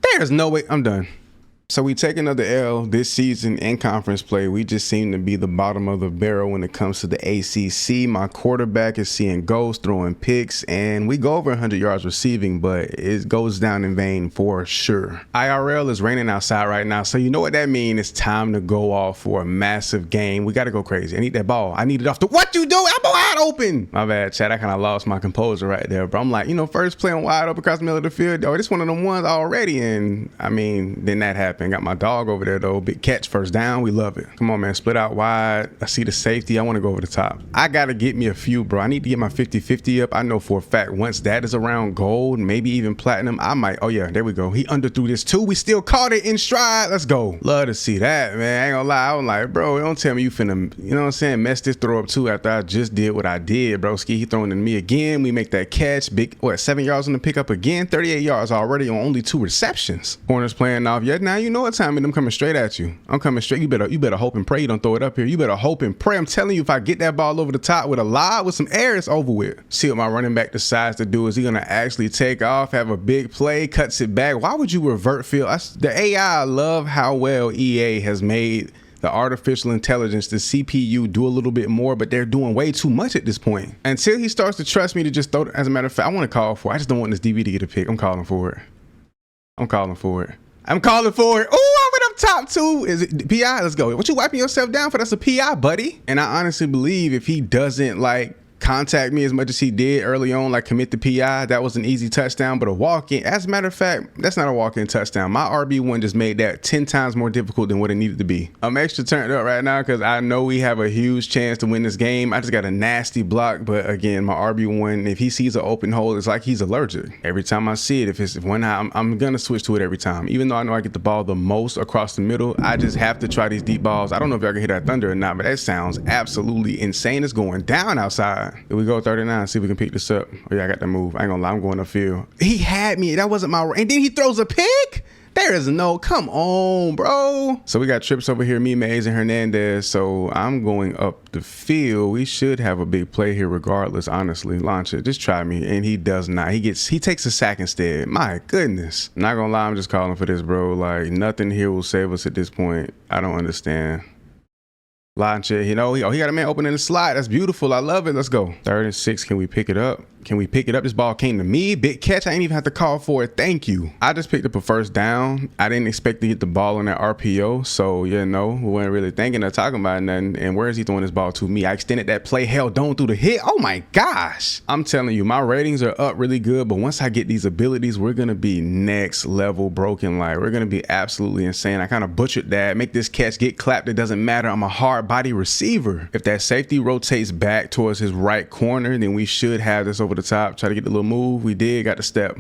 There's no way. I'm done. So we take another L this season in conference play. We just seem to be the bottom of the barrel when it comes to the ACC. My quarterback is seeing ghosts, throwing picks, and we go over 100 yards receiving, but it goes down in vain for sure. IRL is raining outside right now, so you know what that means. It's time to go off for a massive game. We got to go crazy. I need that ball. I need it off the. What you do? I'm wide open. My bad, Chad. I kind of lost my composure right there, but I'm like, first play on wide open across the middle of the field. Oh, this one of them ones already, and I mean, then that happened. Got my dog over there though. Big catch, 1st down. We love it. Come on, man. Split out wide. I see the safety. I want to go over the top. I got to get me a few, bro. I need to get my 50-50 up. I know for a fact once that is around gold, maybe even platinum, I might. Oh, yeah. There we go. He underthrew this too. We still caught it in stride. Let's go. Love to see that, man. I ain't gonna lie. I was like, bro, don't tell me you finna, you know what I'm saying, mess this throw up too after I just did what I did, bro. Ski, he throwing to me again. We make that catch. Big, 7 yards on the pickup again. 38 yards already on only 2 receptions. Corners playing off. Yeah, now you know what time it. I'm coming straight at you. I'm coming straight. You better hope and pray you don't throw it up here. You better hope and pray. I'm telling you, if I get that ball over the top with a lob with some air, it's over with. See what my running back decides to do. Is he gonna actually take off, have a big play, cuts it back? Why would you revert field? The AI, I love how well EA has made the artificial intelligence, the CPU, do a little bit more, but they're doing way too much at this point. Until he starts to trust me to just throw it. As a matter of fact, I want to call for it. I just don't want this DB to get a pick. I'm calling for it. I'm calling for it. I'm calling for it. Oh, I went up top too. Is it PI? Let's go. What you wiping yourself down for? That's a PI, buddy. And I honestly believe if he doesn't contact me as much as he did early on, commit the PI, that was an easy touchdown. But a walk-in, as a matter of fact, that's not a walk-in touchdown. My RB1 just made that 10 times more difficult than what it needed to be. I'm extra turned up right now because I know we have a huge chance to win this game. I just got a nasty block, but again, my RB1, if he sees an open hole, it's like he's allergic. Every time I see it, if it's one eye, I'm gonna switch to it every time. Even though I know I get the ball the most across the middle, I just have to try these deep balls. I don't know if y'all can hear that thunder or not, but that sounds absolutely insane. It's going down outside. Here we go, 39. See if we can pick this up. Oh yeah, I got that move. I ain't gonna lie, I'm going upfield. He had me. That wasn't my. And then he throws a pick. There is no, come on, bro. So we got trips over here, me, Mays, and Hernandez. So I'm going up the field. We should have a big play here regardless, honestly. Launch it. Just try me. And he does not. He takes a sack instead. My goodness. I'm not gonna lie, I'm just calling for this, bro. Nothing here will save us at this point. I don't understand. Line check, you know, he got a man open in the slot. That's beautiful. I love it. Let's go. 3rd and 6. Can we pick it up? Can we pick it up? This ball came to me. Big catch. I ain't even have to call for it. Thank you. I just picked up a 1st down. I didn't expect to get the ball on that RPO. So, you know, we weren't really thinking or talking about nothing. And where is he throwing this ball to me? I extended that play, held on through the hit. Oh my gosh. I'm telling you, my ratings are up really good. But once I get these abilities, we're going to be next level broken light. We're going to be absolutely insane. I kind of butchered that. Make this catch, get clapped. It doesn't matter. I'm a hard body receiver. If that safety rotates back towards his right corner, then we should have this over the top. Try to get the little move. We did. Got the step.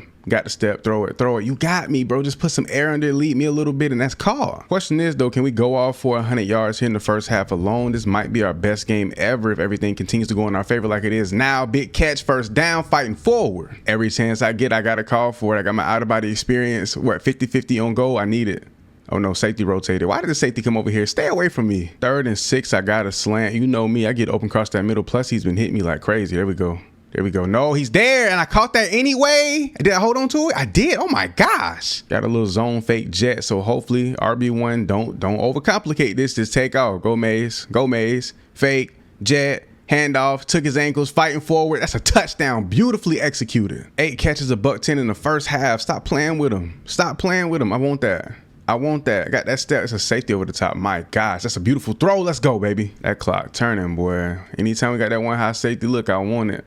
Throw it. You got me, bro. Just put some air under it, lead me a little bit, and that's call. Question is, though, can we go off for 100 yards here in the 1st half alone? This might be our best game ever if everything continues to go in our favor like it is now. Big catch, 1st down, fighting forward. Every chance I get, I got to call for it. I got my out-of-body experience. What, 50-50 on goal? I need it. Oh no, safety rotated. Why did the safety come over here? Stay away from me. 3rd and 6, I got a slant. You know me, I get open across that middle. Plus, he's been hitting me like crazy. There we go. No, he's there, and I caught that anyway. Did I hold on to it? I did. Oh my gosh. Got a little zone fake jet, so hopefully RB1 don't overcomplicate this. Just take off. Go Maze. Fake, jet, handoff, took his ankles, fighting forward. That's a touchdown. Beautifully executed. 8 catches, $110 in the 1st half. Stop playing with him. I want that. I got that step. It's a safety over the top. My gosh, that's a beautiful throw. Let's go, baby. That clock turning, boy. Anytime we got that one high safety look, I want it.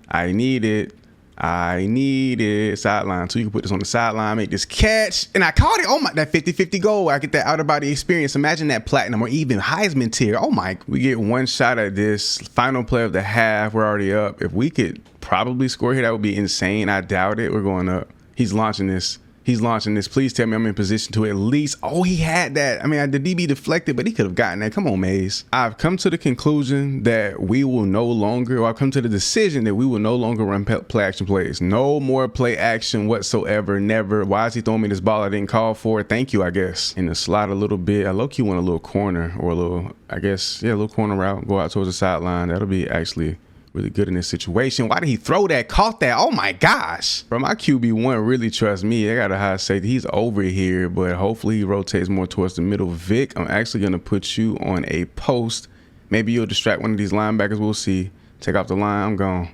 I need it. Sideline. So you can put this on the sideline, make this catch. And I caught it. Oh my, that 50-50 goal. I get that out of body experience. Imagine that platinum or even Heisman tier. Oh my, we get one shot at this. Final play of the half. We're already up. If we could probably score here, that would be insane. I doubt it. We're going up. He's launching this. Please tell me I'm in position to at least. Oh, he had that. I mean, the DB deflected, but he could have gotten that. Come on, Maze. I've come to the conclusion that we will no longer, or I've come to the decision that we will no longer run play action plays. No more play action whatsoever. Never. Why is he throwing me this ball I didn't call for? Thank you, I guess. In the slot a little bit. I low-key want a little corner or a little, I guess, yeah, a little corner route. Go out towards the sideline. That'll be actually really good in this situation. Why did he throw that? Caught that? Oh my gosh. Bro, my QB1 really trusts me. I got a high safety. He's over here, but hopefully he rotates more towards the middle. Vic, I'm actually going to put you on a post. Maybe you'll distract one of these linebackers. We'll see. Take off the line. I'm gone.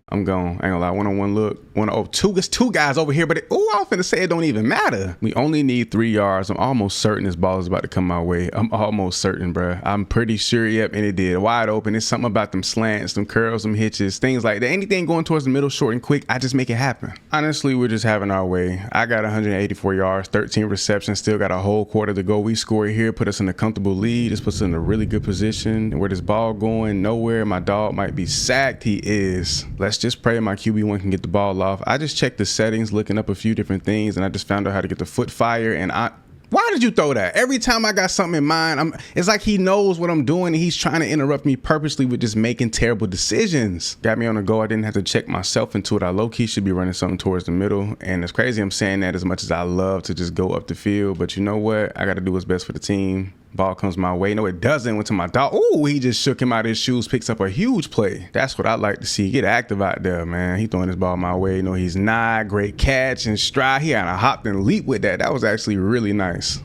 I ain't gonna lie. One-on-one look. It's 2 guys over here, but I'm finna say it don't even matter. We only need 3 yards. I'm almost certain this ball is about to come my way. I'm almost certain, bruh. I'm pretty sure. Yep, and it did. Wide open. It's something about them slants, them curls, them hitches, things like that. Anything going towards the middle, short and quick, I just make it happen. Honestly, we're just having our way. I got 184 yards, 13 receptions, still got a whole quarter to go. We score here, put us in a comfortable lead. This puts us in a really good position. And where this ball going? Nowhere. My dog might be sacked. He is. Let's just pray my QB1 can get the ball off. I just checked the settings, looking up a few different things, and I just found out how to get the foot fire. And why did you throw that? Every time I got something in mind, it's like he knows what I'm doing and he's trying to interrupt me purposely with just making terrible decisions. Got me on the go. I didn't have to check myself into it. I low-key should be running something towards the middle. And it's crazy I'm saying that as much as I love to just go up the field. But you know what? I got to do what's best for the team. Ball comes my way. No, it doesn't. Went to my dog. Oh, he just shook him out of his shoes, picks up a huge play. That's what I like to see. Get active out there, man. He throwing his ball my way. No, he's not. Great catch and stride. He had a hop and leap with that. That was actually really nice.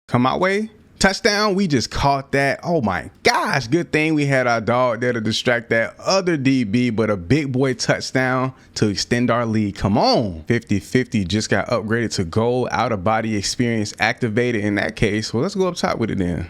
Come my way. Touchdown. We just caught that. Oh my gosh. Good thing we had our dog there to distract that other DB, but a big boy touchdown to extend our lead. Come on. 50-50 just got upgraded to gold. Out of body experience activated in that case. Well, let's go up top with it then.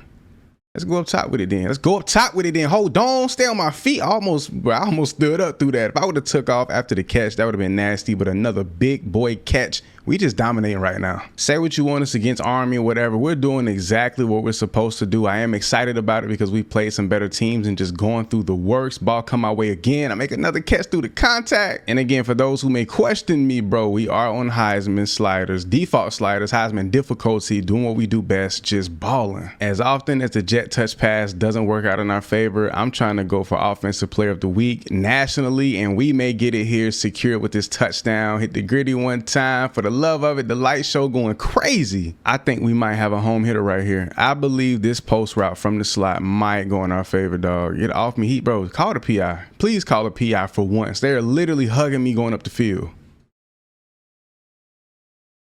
Hold on. Stay on my feet. I almost stood up through that. If I would have took off after the catch, that would have been nasty, but another big boy catch. We just dominating right now. Say what you want us against Army or whatever. We're doing exactly what we're supposed to do. I am excited about it because we played some better teams and just going through the works. Ball come my way again. I make another catch through the contact. And again, for those who may question me, bro, we are on Heisman sliders, default sliders, Heisman difficulty, doing what we do best, just balling. As often as the jet touch pass doesn't work out in our favor, I'm trying to go for offensive player of the week nationally, and we may get it here, secure it with this touchdown. Hit the gritty one time for the love of it. The light show going crazy. I think we might have a home hitter right here. I believe this post route from the slot might go in our favor, dog. Get off me, Heat, bro. Call the PI. Please call a PI for once. They're literally hugging me going up the field.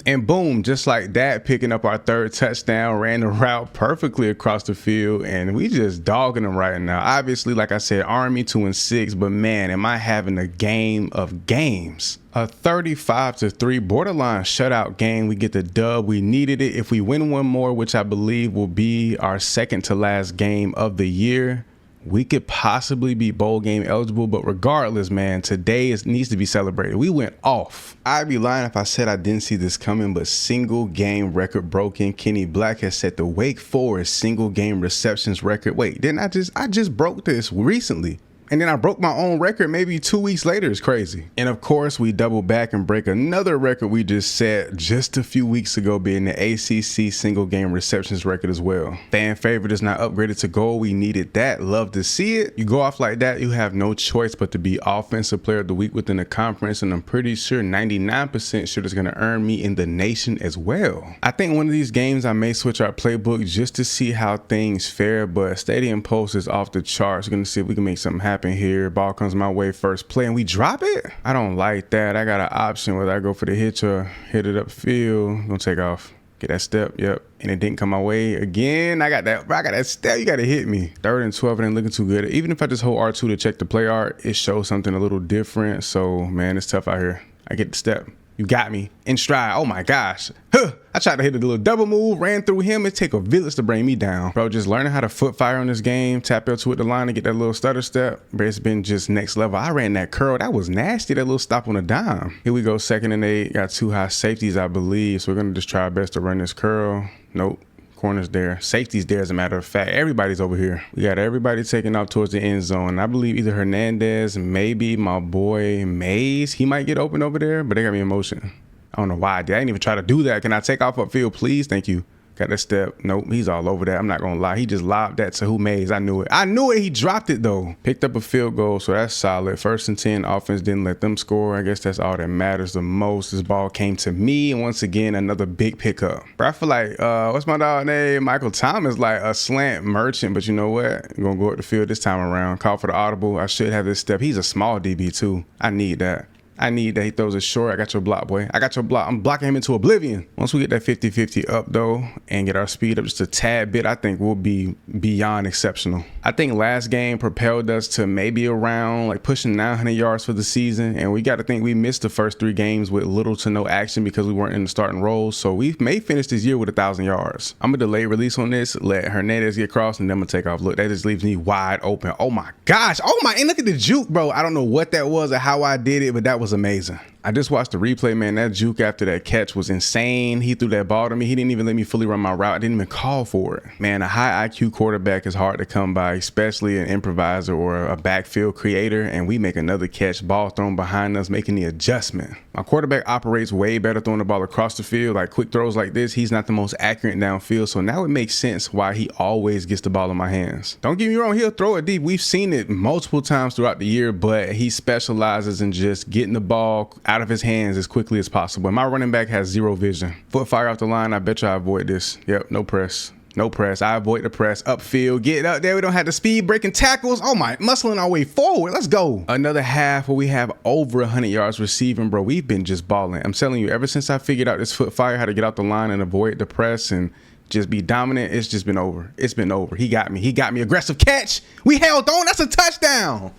And boom, just like that, picking up our 3rd touchdown, ran the route perfectly across the field, and we just dogging them right now. Obviously, like I said, Army 2-6, but man, am I having a game of games. A 35-3 borderline shutout game. We get the dub. We needed it. If we win one more, which I believe will be our 2nd to last game of the year, we could possibly be bowl game eligible. But regardless, man, today needs to be celebrated. We went off. I'd be lying if I said I didn't see this coming, but single game record broken. Kenny Black has set the Wake Forest single game receptions record. Wait, didn't I just broke this recently? And then I broke my own record maybe 2 weeks later. It's crazy. And of course, we double back and break another record we just set just a few weeks ago, being the ACC single game receptions record as well. Fan favorite is not upgraded to gold. We needed that. Love to see it. You go off like that, you have no choice but to be offensive player of the week within the conference. And I'm pretty sure 99% sure it's going to earn me in the nation as well. I think one of these games I may switch our playbook just to see how things fare, but Stadium Post is off the charts. We're going to see if we can make something happen here. Ball comes my way, first play, and we drop it. I don't like that. I got an option whether I go for the hitch or hit it upfield. Gonna take off. Get that step. Yep. And it didn't come my way again. I got that step. You got to hit me. 3rd and 12 and looking too good. Even if I just hold R2 to check the play art, it shows something a little different. So man, it's tough out here. I get the step. You got me in stride. Oh my gosh. Huh. I tried to hit a little double move, ran through him. It take a village to bring me down. Bro, just learning how to foot fire on this game, tap L2 at the line to get that little stutter step. But it's been just next level. I ran that curl. That was nasty, that little stop on a dime. Here we go, 2nd and 8. Got 2 high safeties, I believe. So we're going to just try our best to run this curl. Nope. Corner's there. Safety's there, as a matter of fact. Everybody's over here. We got everybody taking off towards the end zone. I believe either Hernandez, maybe my boy Mays. He might get open over there, but they got me in motion. I don't know why I did. I didn't even try to do that. Can I take off upfield, please? Thank you. Got that step. Nope, he's all over that. I'm not going to lie. He just lobbed that to who Mays. I knew it. I knew it. He dropped it, though. Picked up a field goal, so that's solid. 1st and 10. Offense didn't let them score. I guess that's all that matters the most. This ball came to me, and once again, another big pickup. But I feel like, what's my dog name? Michael Thomas, like a slant merchant, but you know what? I'm going to go up the field this time around. Call for the audible. I should have this step. He's a small DB, too. I need that. I need that. He throws it short. I got your block, boy. I got your block. I'm blocking him into oblivion. Once we get that 50-50 up, though, and get our speed up just a tad bit, I think we'll be beyond exceptional. I think last game propelled us to maybe around like pushing 900 yards for the season. And we got to think we missed the first 3 games with little to no action because we weren't in the starting roles. So we may finish this year with 1,000 yards. I'm going to delay release on this, let Hernandez get across, and then I'm going to take off. Look, that just leaves me wide open. Oh, my gosh. Oh, my. And look at the juke, bro. I don't know what that was or how I did it, but that was amazing. I just watched the replay, man. That juke after that catch was insane. He threw that ball to me. He didn't even let me fully run my route. I didn't even call for it. Man, a high IQ quarterback is hard to come by, especially an improviser or a backfield creator. And we make another catch, ball thrown behind us, making the adjustment. My quarterback operates way better throwing the ball across the field. Like quick throws like this, he's not the most accurate downfield. So now it makes sense why he always gets the ball in my hands. Don't get me wrong, he'll throw it deep. We've seen it multiple times throughout the year, but he specializes in just getting the ball out of his hands as quickly as possible. And my running back has zero vision. Foot fire off the line. I bet you I avoid this. Yep, no press. No press. I avoid the press. Upfield. Get up there. We don't have the speed breaking tackles. Oh my, muscling our way forward. Let's go. Another half where we have over 100 yards receiving, bro. We've been just balling. I'm telling you, ever since I figured out this foot fire, how to get out the line and avoid the press and just be dominant, it's just been over. It's been over. He got me. He got me. Aggressive catch. We held on. That's a touchdown.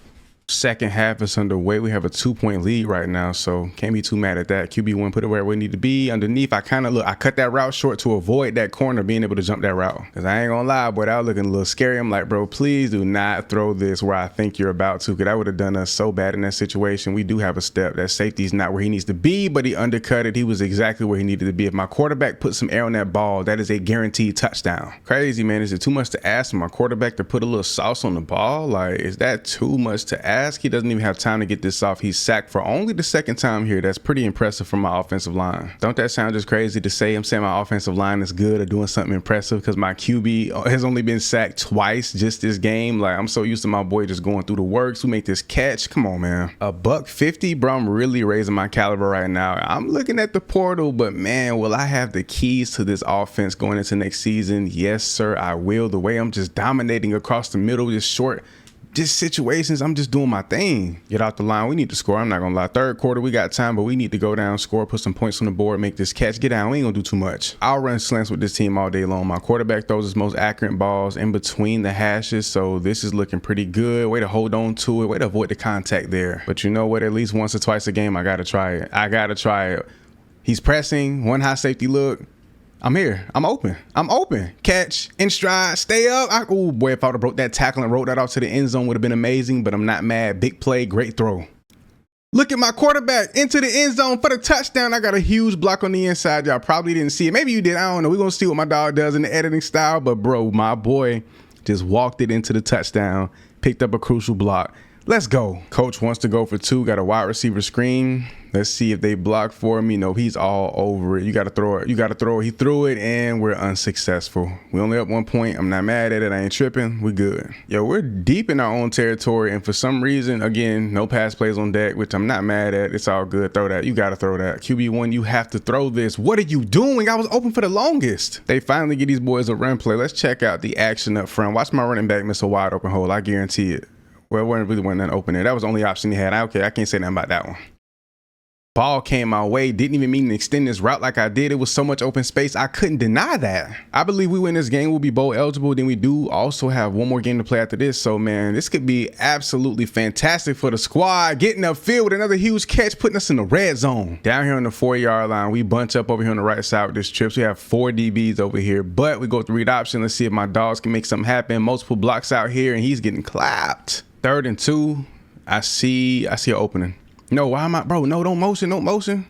Second half is underway. We have a 2-point lead right now, so can't be too mad at that. QB1 put it where we need to be. Underneath, I cut that route short to avoid that corner being able to jump that route. Because I ain't gonna lie, boy, that was looking a little scary. I'm like, bro, please do not throw this where I think you're about to, because that would have done us so bad in that situation. We do have a step. That safety's not where he needs to be, but he undercut it. He was exactly where he needed to be. If my quarterback put some air on that ball, that is a guaranteed touchdown. Crazy, man. Is it too much to ask for my quarterback to put a little sauce on the ball? Like, is that too much to ask? He doesn't even have time to get this off. He's sacked for only the second time here. That's pretty impressive from my offensive line. Don't that sound just crazy to say? I'm saying my offensive line is good or doing something impressive because my QB has only been sacked twice just this game. Like, I'm so used to my boy just going through the works. Who make this catch? Come on, man. $150, bro. I'm really raising my caliber right now. I'm looking at the portal, but man, will I have the keys to this offense going into next season? Yes, sir, I will. The way I'm just dominating across the middle, just short just situations, I'm just doing my thing. Get out the line. We need to score. I'm not going to lie. Third quarter, we got time, but we need to go down, score, put some points on the board, make this catch. Get down. We ain't going to do too much. I'll run slants with this team all day long. My quarterback throws his most accurate balls in between the hashes, so this is looking pretty good. Way to hold on to it. Way to avoid the contact there. But you know what? At least once or twice a game, I got to try it. I got to try it. He's pressing. One high safety look. I'm here. I'm open. I'm open. Catch, in stride, stay up. Oh boy, if I would have broke that tackle and wrote that off to the end zone, would have been amazing, but I'm not mad. Big play, great throw. Look at my quarterback into the end zone for the touchdown. I got a huge block on the inside. Y'all probably didn't see it. Maybe you did. I don't know. We're going to see what my dog does in the editing style, but bro, my boy just walked it into the touchdown, picked up a crucial block. Let's go. Coach wants to go for 2. Got a wide receiver screen. Let's see if they block for me. No, he's all over it. You got to throw it. You got to throw it. He threw it, and we're unsuccessful. We only up 1 point. I'm not mad at it. I ain't tripping. We good. Yo, we're deep in our own territory, and for some reason, again, no pass plays on deck, which I'm not mad at. It's all good. Throw that. You got to throw that. QB1, you have to throw this. What are you doing? I was open for the longest. They finally get these boys a run play. Let's check out the action up front. Watch my running back miss a wide open hole. I guarantee it. Well, it wasn't really nothing open there. That was the only option he had. Okay, I can't say nothing about that one. Ball came my way. Didn't even mean to extend this route like I did. It was so much open space. I couldn't deny that. I believe we win this game. We'll be bowl eligible. Then we do also have one more game to play after this. So, man, this could be absolutely fantastic for the squad. Getting upfield with another huge catch, putting us in the red zone. Down here on the 4-yard line, we bunch up over here on the right side with this trips. We have 4 DBs over here, but we go with the read option. Let's see if my dogs can make something happen. Multiple blocks out here, and he's getting clapped. 3rd and 2. I see an opening. No, why am I, bro? No, don't motion.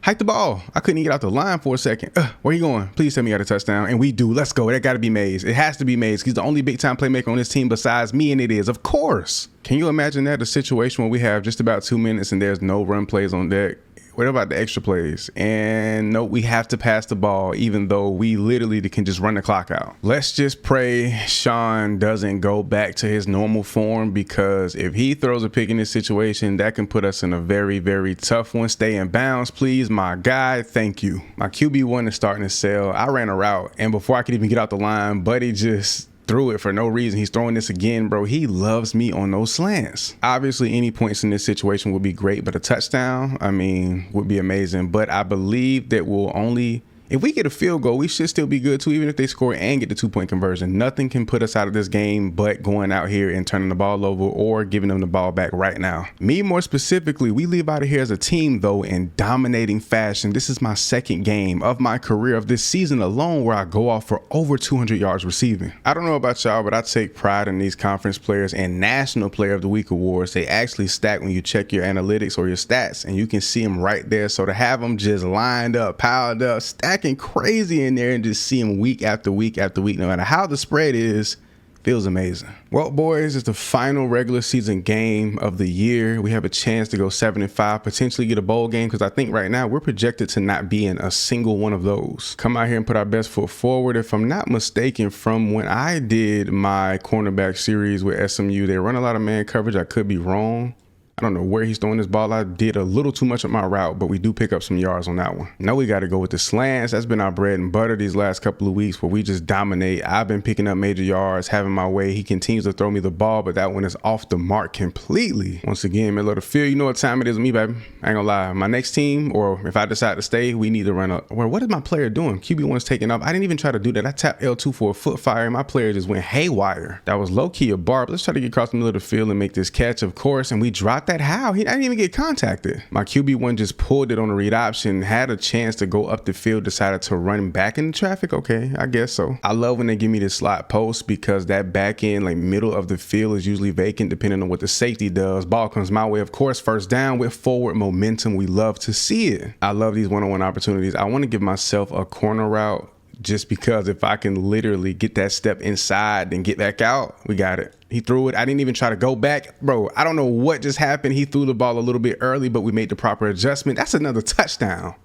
Hike the ball. I couldn't even get out the line for a second. Where you going? Please tell me you got a touchdown. And we do. Let's go. That got to be Mays. It has to be Mays. He's the only big time playmaker on this team besides me, and it is, of course. Can you imagine that? A situation where we have just about 2 minutes and there's no run plays on deck. What about the extra plays? And no, we have to pass the ball, even though we literally can just run the clock out. Let's just pray Sean doesn't go back to his normal form, because if he throws a pick in this situation, that can put us in a very, very tough one. Stay in bounds, please, my guy. Thank you. My QB1 is starting to sell. I ran a route, and before I could even get out the line, Buddy just threw it for no reason. He's throwing this again, bro. He loves me on those slants. Obviously, any points in this situation would be great, but a touchdown, I mean, would be amazing. But I believe that we'll only, if we get a field goal, we should still be good too, even if they score and get the 2-point conversion. Nothing can put us out of this game but going out here and turning the ball over or giving them the ball back right now. Me, more specifically, we leave out of here as a team, though, in dominating fashion. This is my 2nd game of my career, of this season alone, where I go off for over 200 yards receiving. I don't know about y'all, but I take pride in these conference players and National Player of the Week awards. They actually stack when you check your analytics or your stats, and you can see them right there. So to have them just lined up, piled up, stacked crazy in there, and just see him week after week after week, no matter how the spread is, feels amazing. Well, boys, it's the final regular season game of the year. We have a chance to go 7-5, potentially get a bowl game, because I think right now we're projected to not be in a single one of those. Come out here and put our best foot forward. If I'm not mistaken, from when I did my cornerback series with SMU, they run a lot of man coverage. I could be wrong. I don't know where he's throwing this ball. I did a little too much of my route, but we do pick up some yards on that one. Now we got to go with the slants. That's been our bread and butter these last couple of weeks, where we just dominate. I've been picking up major yards, having my way. He continues to throw me the ball, but that one is off the mark completely. Once again, middle of the field, you know what time it is with me, baby. I ain't gonna lie. My next team, or if I decide to stay, we need to run up. Well, what is my player doing? QB1's taking up. I didn't even try to do that. I tapped L2 for a foot fire, and my player just went haywire. That was low-key a barb. Let's try to get across the middle of the field and make this catch, of course, and we dropped that. How? I didn't even get contacted. My QB1 just pulled it on the read option, had a chance to go up the field, decided to run back into traffic. Okay, I guess so. I love when they give me this slot post, because that back end, like middle of the field, is usually vacant depending on what the safety does. Ball comes my way, of course, first down with forward momentum. We love to see it. I love these one-on-one opportunities. I want to give myself a corner route, just because if I can literally get that step inside and get back out, we got it. He threw it. I didn't even try to go back. Bro, I don't know what just happened. He threw the ball a little bit early, but we made the proper adjustment. That's another touchdown.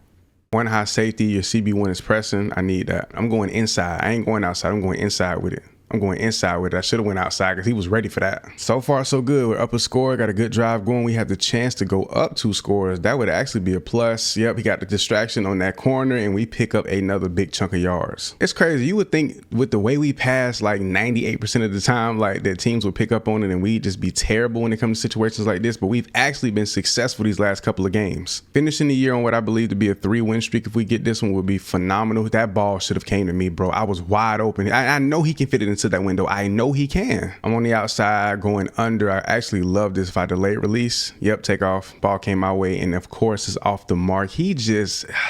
One high safety, your CB1 is pressing. I need that. I'm going inside. I ain't going outside. I'm going inside with it. I'm going inside with it. I should have went outside because he was ready for that. So far, so good. We're up a score. Got a good drive going. We have the chance to go up 2 scores. That would actually be a plus. Yep, he got the distraction on that corner, and we pick up another big chunk of yards. It's crazy. You would think with the way we pass like 98% of the time, like that teams would pick up on it and we'd just be terrible when it comes to situations like this, but we've actually been successful these last couple of games. Finishing the year on what I believe to be a 3-win streak, if we get this one, would be phenomenal. That ball should have came to me, bro. I was wide open. I know he can fit it into that window. I know he can. I'm on the outside going under. I actually love this if I delayed release. Yep, take off. Ball came my way, and of course it's off the mark.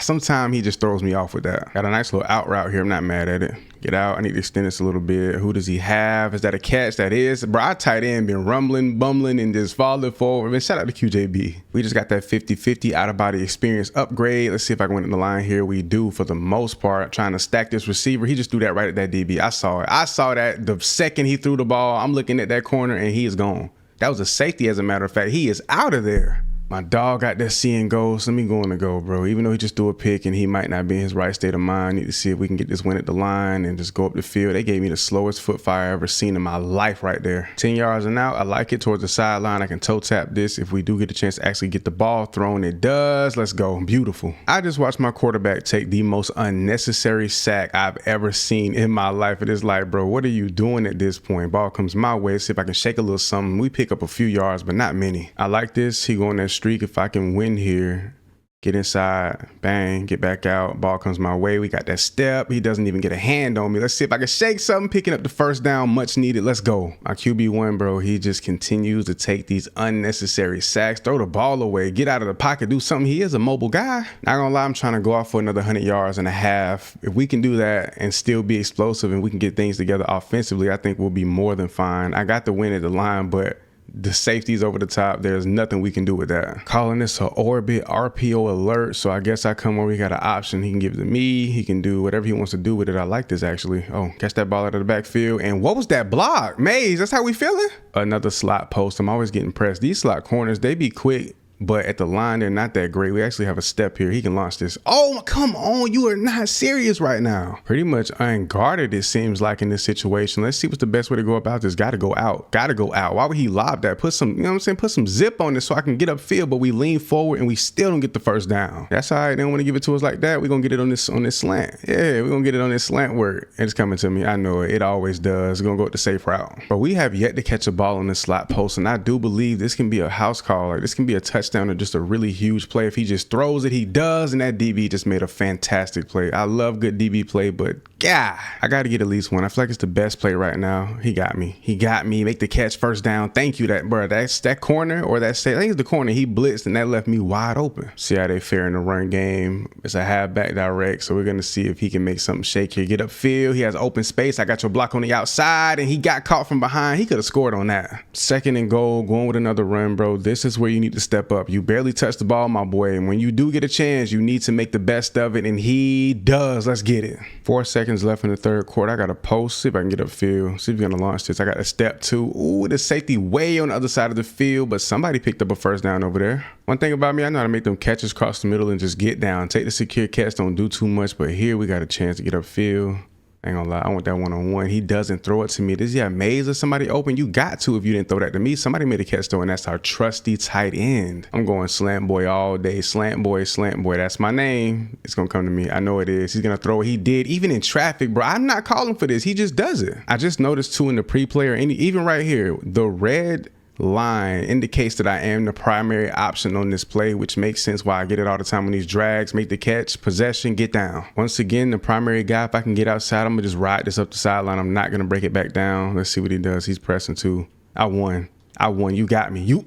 Sometimes he just throws me off with that. Got a nice little out route here. I'm not mad at it. Get out. I need to extend this a little bit. Who does he have? Is that a catch? That is. Bro, our tight end been rumbling, bumbling, and just falling forward. Man, shout out to QJB. We just got that 50-50 out-of-body experience upgrade. Let's see if I can win in the line here. We do for the most part. Trying to stack this receiver. He just threw that right at that DB. I saw it. I saw that the second he threw the ball. I'm looking at that corner, and he is gone. That was a safety, as a matter of fact. He is out of there. My dog got that seeing goals. Let me go on the go, bro. Even though he just threw a pick and he might not be in his right state of mind, need to see if we can get this win at the line and just go up the field. They gave me the slowest foot fire I ever seen in my life right there. 10 yards and out. I like it towards the sideline. I can toe tap this if we do get a chance to actually get the ball thrown. It does. Let's go. Beautiful. I just watched my quarterback take the most unnecessary sack I've ever seen in my life. It is like, bro, what are you doing at this point? Ball comes my way. See if I can shake a little something. We pick up a few yards, but not many. I like this. He going that streak. If I can win here, get inside, bang, get back out, ball comes my way. We got that step. He doesn't even get a hand on me. Let's see if I can shake something, picking up the first down, much needed. Let's go. My QB1, bro, he just continues to take these unnecessary sacks, throw the ball away, get out of the pocket, do something. He is a mobile guy. Not gonna lie, I'm trying to go off for another 100 yards and a half. If we can do that and still be explosive and we can get things together offensively, I think we'll be more than fine. I got the win at the line, but the safety's over the top. There's nothing we can do with that. Calling this an orbit RPO alert. So I guess I come over. He got an option. He can give it to me. He can do whatever he wants to do with it. I like this actually. Oh, catch that ball out of the backfield. And what was that block? Maze, that's how we feeling? Another slot post. I'm always getting pressed. These slot corners, they be quick, but at the line, they're not that great. We actually have a step here. He can launch this. Oh, come on. You are not serious right now. Pretty much unguarded, it seems like, in this situation. Let's see what's the best way to go about this. Got to go out. Got to go out. Why would he lob that? Put some, you know what I'm saying? Put some zip on this so I can get upfield, but we lean forward and we still don't get the first down. That's all right. They don't want to give it to us like that. We're going to get it on this slant. Yeah, we're going to get it on this slant work. It's coming to me. I know it. It always does. We're going to go with the safe route. But we have yet to catch a ball on this slot post, and I do believe this can be a house call. Like, this can be a touchdown or just a really huge play. If he just throws it, he does, and that DB just made a fantastic play. I love good DB play, but God, I got to get at least one. I feel like it's the best play right now. He got me. He got me. Make the catch, first down. Thank you, that corner or that say. I think it's the corner. He blitzed, and that left me wide open. See how they fare in the run game. It's a halfback direct, so we're gonna see if he can make something shake here. Get upfield. He has open space. I got your block on the outside, and he got caught from behind. He could have scored on that. Second and goal, going with another run, bro. This is where you need to step up. You barely touched the ball, my boy, and when you do get a chance, you need to make the best of it, and he does. Let's get it. 4 seconds left in the third quarter. I got a post. See if I can get upfield. See if we're gonna launch this. I got a step two. Ooh, the safety way on the other side of the field, but somebody picked up a first down over there. One thing about me, I know how to make them catches across the middle and just get down. Take the secure catch, don't do too much, but here we got a chance to get upfield. I ain't gonna lie, I want that one-on-one. He doesn't throw it to me. Does he have Maze or somebody open? You got to if you didn't throw that to me. Somebody made a catch though, and that's our trusty tight end. I'm going slant boy all day. Slant boy, slant boy. That's my name. It's gonna come to me. I know it is. He's gonna throw it. He did, even in traffic, bro. I'm not calling for this. He just does it. I just noticed too in the pre-player, and even right here, the red line indicates that I am the primary option on this play, which makes sense why I get it all the time on these drags. Make the catch, possession, get down. Once again, the primary guy, if I can get outside, I'm gonna just ride this up the sideline. I'm not gonna break it back down. Let's see what he does. He's pressing too. I won. You got me.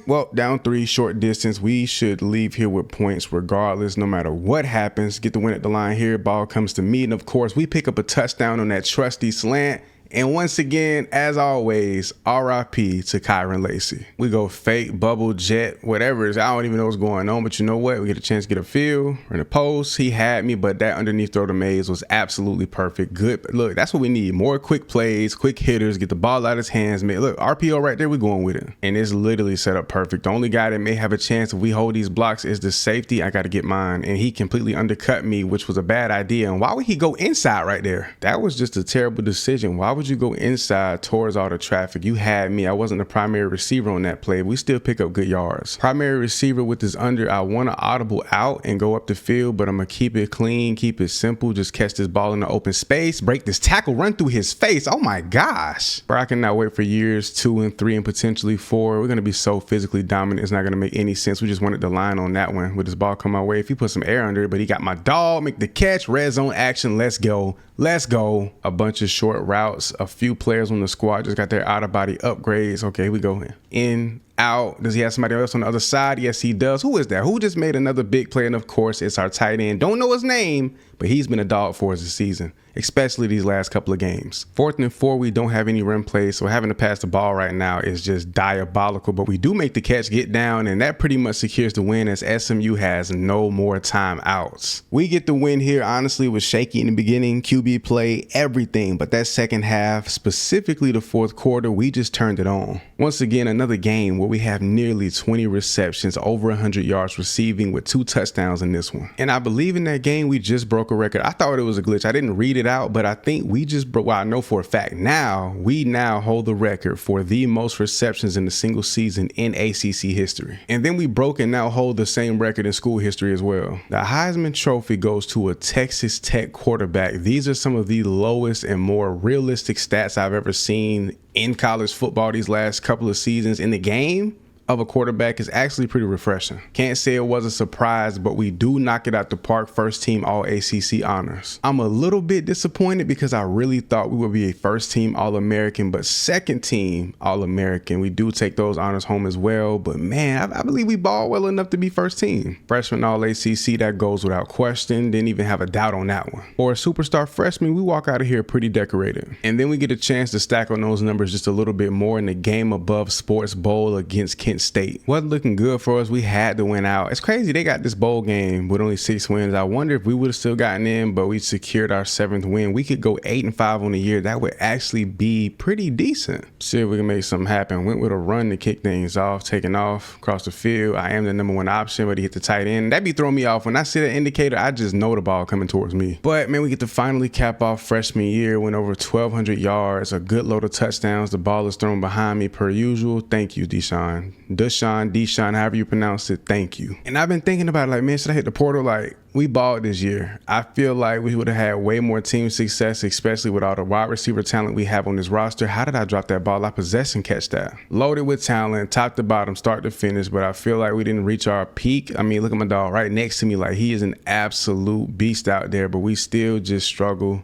Well, down 3, short distance. We should leave here with points regardless, no matter what happens. Get the win at the line here. Ball comes to me, and of course we pick up a touchdown on that trusty slant. And once again, as always, RIP to Kyron Lacey. We go fake, bubble, jet, whatever it is. I don't even know what's going on, but you know what? We get a chance to get a field. We're in the post. He had me, but that underneath throw to Maze was absolutely perfect. Good. Look, that's what we need. More quick plays, quick hitters, get the ball out of his hands. Man, look, RPO right there, we're going with it. And it's literally set up perfect. The only guy that may have a chance if we hold these blocks is the safety. I got to get mine. And he completely undercut me, which was a bad idea. And why would he go inside right there? That was just a terrible decision. Why would you go inside towards all the traffic? You had me. I wasn't the primary receiver on that play. We still pick up good yards. Primary receiver with this under, I want to audible out and go up the field, but I'm going to keep it clean, keep it simple. Just catch this ball in the open space, break this tackle, run through his face. Oh my gosh. Bro, I cannot wait for years 2 and 3 and potentially 4. We're going to be so physically dominant. It's not going to make any sense. We just wanted the line on that one with this ball come my way. If he put some air under it, but he got my dog, make the catch, red zone action. Let's go. Let's go. A bunch of short routes. A few players on the squad just got their out of body upgrades. Okay, here we go. In, out. Does he have somebody else on the other side? Yes, he does. Who is that? Who just made another big play? And of course, it's our tight end. Don't know his name, but he's been a dog for us this season, especially these last couple of games. 4th and 4, we don't have any run plays, so having to pass the ball right now is just diabolical, but we do make the catch, get down, and that pretty much secures the win as SMU has no more timeouts. We get the win here. Honestly, it was shaky in the beginning, QB play, everything, but that second half, specifically the 4th quarter, we just turned it on. Once again, another game where we have nearly 20 receptions, over 100 yards receiving with 2 touchdowns in this one. And I believe in that game, we just broke a record. I thought it was a glitch. I didn't read it out, but I think we just broke, well, I know for a fact we now hold the record for the most receptions in a single season in ACC history. And then we broke and now hold the same record in school history as well. The Heisman Trophy goes to a Texas Tech quarterback. These are some of the lowest and more realistic stats I've ever seen in college football these last couple of seasons. In the game of a quarterback is actually pretty refreshing. Can't say it was a surprise, but we do knock it out the park. First team all ACC honors. I'm a little bit disappointed because I really thought we would be a first team All-American, but second team All-American. We do take those honors home as well, but man, I believe we ball well enough to be first team. Freshman all ACC, that goes without question. Didn't even have a doubt on that one. For a superstar freshman, we walk out of here pretty decorated. And then we get a chance to stack on those numbers just a little bit more in the game above Sports Bowl against Kent State. Wasn't looking good for us. We had to win out. It's crazy they got this bowl game with only 6 wins. I wonder if we would have still gotten in, but we secured our 7th win. We could go 8 and 5 on the year. That would actually be pretty decent. See if we can make something happen. Went with a run to kick things off, taking off across the field. I am the number 1 option, but he hit the tight end. That'd be throwing me off. When I see that indicator, I just know the ball coming towards me. But man, we get to finally cap off freshman year. Went over 1,200 yards, a good load of touchdowns. The ball is thrown behind me per usual. Thank you, Deshaun, however you pronounce it, thank you. And I've been thinking about it, like, man, should I hit the portal? Like, we balled this year. I feel like we would have had way more team success, especially with all the wide receiver talent we have on this roster. How did I drop that ball? I possess and catch that. Loaded with talent, top to bottom, start to finish, but I feel like we didn't reach our peak. I mean, look at my dog right next to me. Like, he is an absolute beast out there, but we still just struggle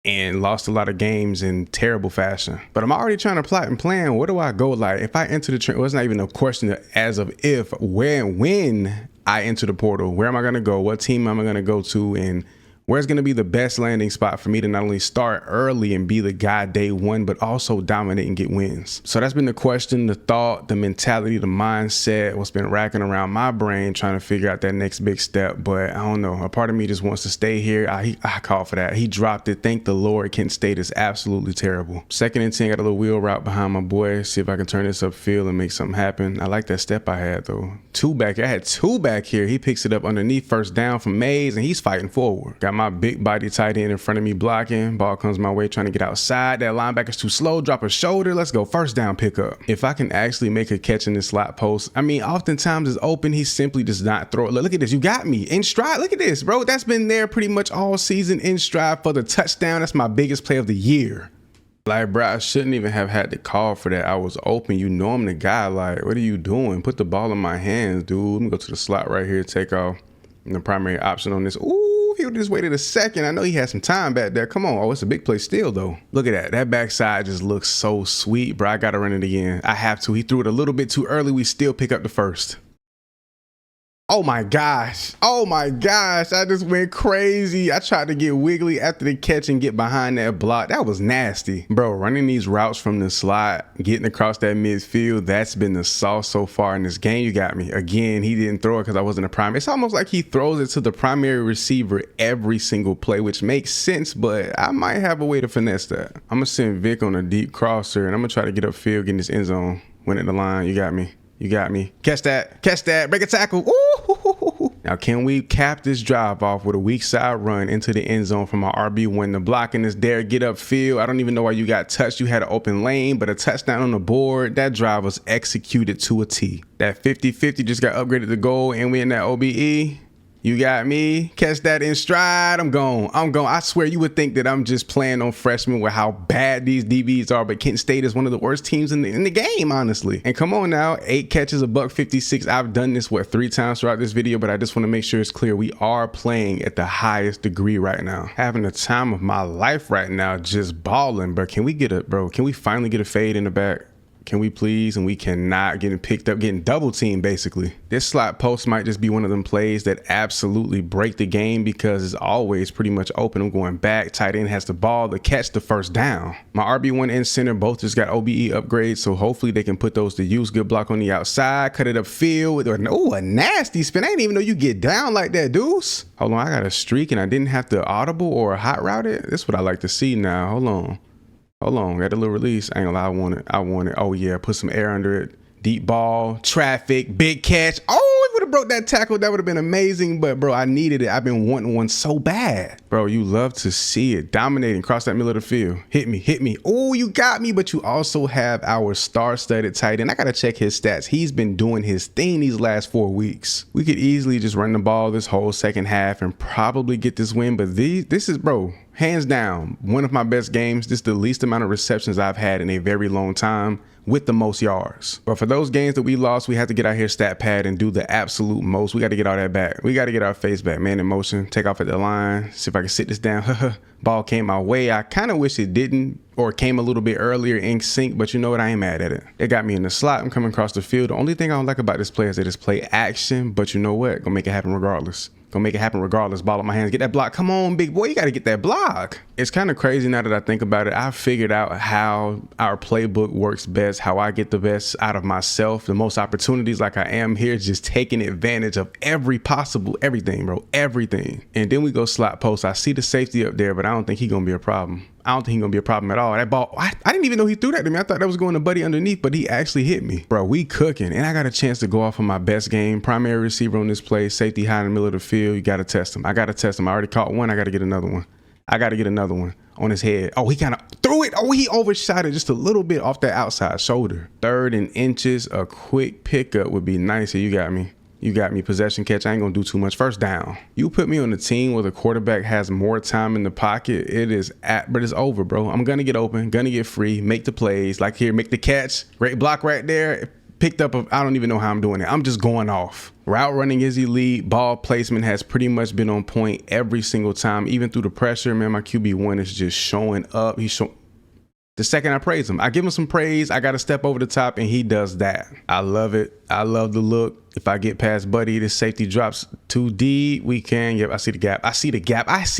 and lost a lot of games in terrible fashion. But I'm already trying to plot and plan. Where do I go? Like, if I enter the train, well, it's not even a question as of if, where, when I enter the portal, where am I going to go? What team am I going to go to? And where's going to be the best landing spot for me to not only start early and be the guy day one, but also dominate and get wins? So that's been the question, the thought, the mentality, the mindset, what's been racking around my brain trying to figure out that next big step. But I don't know. A part of me just wants to stay here. I call for that. He dropped it. Thank the Lord. Kent State is absolutely terrible. 2nd and 10, got a little wheel route behind my boy. See if I can turn this upfield and make something happen. I like that step I had though. 2 back here. I had 2 back here. He picks it up underneath, first down from Mays, and he's fighting forward. Got my big body tight end in front of me blocking. Ball comes my way trying to get outside. That linebacker's too slow. Drop a shoulder. Let's go. First down pickup. If I can actually make a catch in this slot post, I mean, oftentimes it's open. He simply does not throw it. Look at this. You got me in stride. Look at this, bro. That's been there pretty much all season, in stride for the touchdown. That's my biggest play of the year. Like, bro, I shouldn't even have had to call for that. I was open. You know I'm the guy. Like, what are you doing? Put the ball in my hands, dude. Let me go to the slot right here. Take off. And the primary option on this. Ooh, he just waited a second. I know he had some time back there. Come on. Oh, it's a big play still, though. Look at that. That backside just looks so sweet, bro. I got to run it again. I have to. He threw it a little bit too early. We still pick up the first. Oh my gosh. Oh my gosh. I just went crazy. I tried to get wiggly after the catch and get behind that block. That was nasty. Bro, running these routes from the slot, getting across that midfield, that's been the sauce so far in this game. You got me. Again, he didn't throw it because I wasn't a primary. It's almost like he throws it to the primary receiver every single play, which makes sense, but I might have a way to finesse that. I'm going to send Vic on a deep crosser, and I'm going to try to get upfield, get in this end zone. Win at the line. You got me. You got me. Catch that. Catch that. Break a tackle. Ooh. Now, can we cap this drive off with a weak side run into the end zone from our RB1? The blocking is there, get upfield. I don't even know why you got touched. You had an open lane, but a touchdown on the board. That drive was executed to a T. That 50-50 just got upgraded to goal, and we in that OBE. You got me. Catch that in stride. I'm gone. I swear you would think that I'm just playing on freshmen with how bad these DBs are, but Kent State is one of the worst teams in the game, honestly. And come on now, 8 catches, $156. I've done this, 3 times throughout this video, but I just want to make sure it's clear. We are playing at the highest degree right now. Having the time of my life right now, just balling, bro. Can we finally get a fade in the back? Can we please? And we cannot. Getting picked up, getting double teamed basically. This slot post might just be one of them plays that absolutely break the game because it's always pretty much open. I'm going back. Tight end has the ball to catch the first down. My RB1 and center both just got OBE upgrades, so hopefully they can put those to use. Good block on the outside. Cut it upfield with a nasty spin. I didn't even know you get down like that, deuce. Hold on, I got a streak and I didn't have to audible or hot route it. This is what I like to see now. Hold on, got a little release. I ain't gonna lie, I want it. Oh yeah, put some air under it. Deep ball, traffic, big catch. Oh, it would have broke that tackle. That would have been amazing, but bro, I needed it. I've been wanting one so bad. Bro, you love to see it. Dominating, cross that middle of the field. Hit me. Oh, you got me, but you also have our star-studded tight end. I gotta check his stats. He's been doing his thing these last 4 weeks. We could easily just run the ball this whole second half and probably get this win, but this is, bro, hands down, one of my best games. This is the least amount of receptions I've had in a very long time with the most yards. But for those games that we lost, we have to get out here stat pad and do the absolute most. We got to get all that back. We got to get our face back. Man in motion, take off at the line. See if I can sit this down. Ball came my way. I kind of wish it didn't or came a little bit earlier in sync, but you know what? I ain't mad at it. It got me in the slot. I'm coming across the field. The only thing I don't like about this play is that it's play action, but you know what? Gonna make it happen regardless. Ball in my hands. Get that block. Come on, big boy. You got to get that block. It's kind of crazy now that I think about it. I figured out how our playbook works best, how I get the best out of myself, the most opportunities like I am here, just taking advantage of everything, bro. Everything. And then we go slot post. I see the safety up there, but I don't think he's going to be a problem. I don't think he's going to be a problem at all. That ball, I didn't even know he threw that to me. I thought that was going to Buddy underneath, but he actually hit me. Bro, we cooking. And I got a chance to go off on my best game. Primary receiver on this play, safety high in the middle of the field. You got to test him. I already caught one. I got to get another one. On his head. Oh, he kind of threw it. Oh, he overshot it just a little bit off that outside shoulder. 3rd and inches. A quick pickup would be nice. Here, you got me. Possession catch. I ain't gonna do too much. First down. You put me on the team where the quarterback has more time in the pocket. But it's over, bro. I'm gonna get open, gonna get free, make the plays. Like here, make the catch. Great block right there. Picked up. I don't even know how I'm doing it. I'm just going off. Route running is elite. Ball placement has pretty much been on point every single time, even through the pressure. Man, my QB1 is just showing up. The second I praise him, I give him some praise. I got to step over the top, and he does that. I love it. I love the look. If I get past Buddy, this safety drops too deep. We can. Yep, I see the gap. I see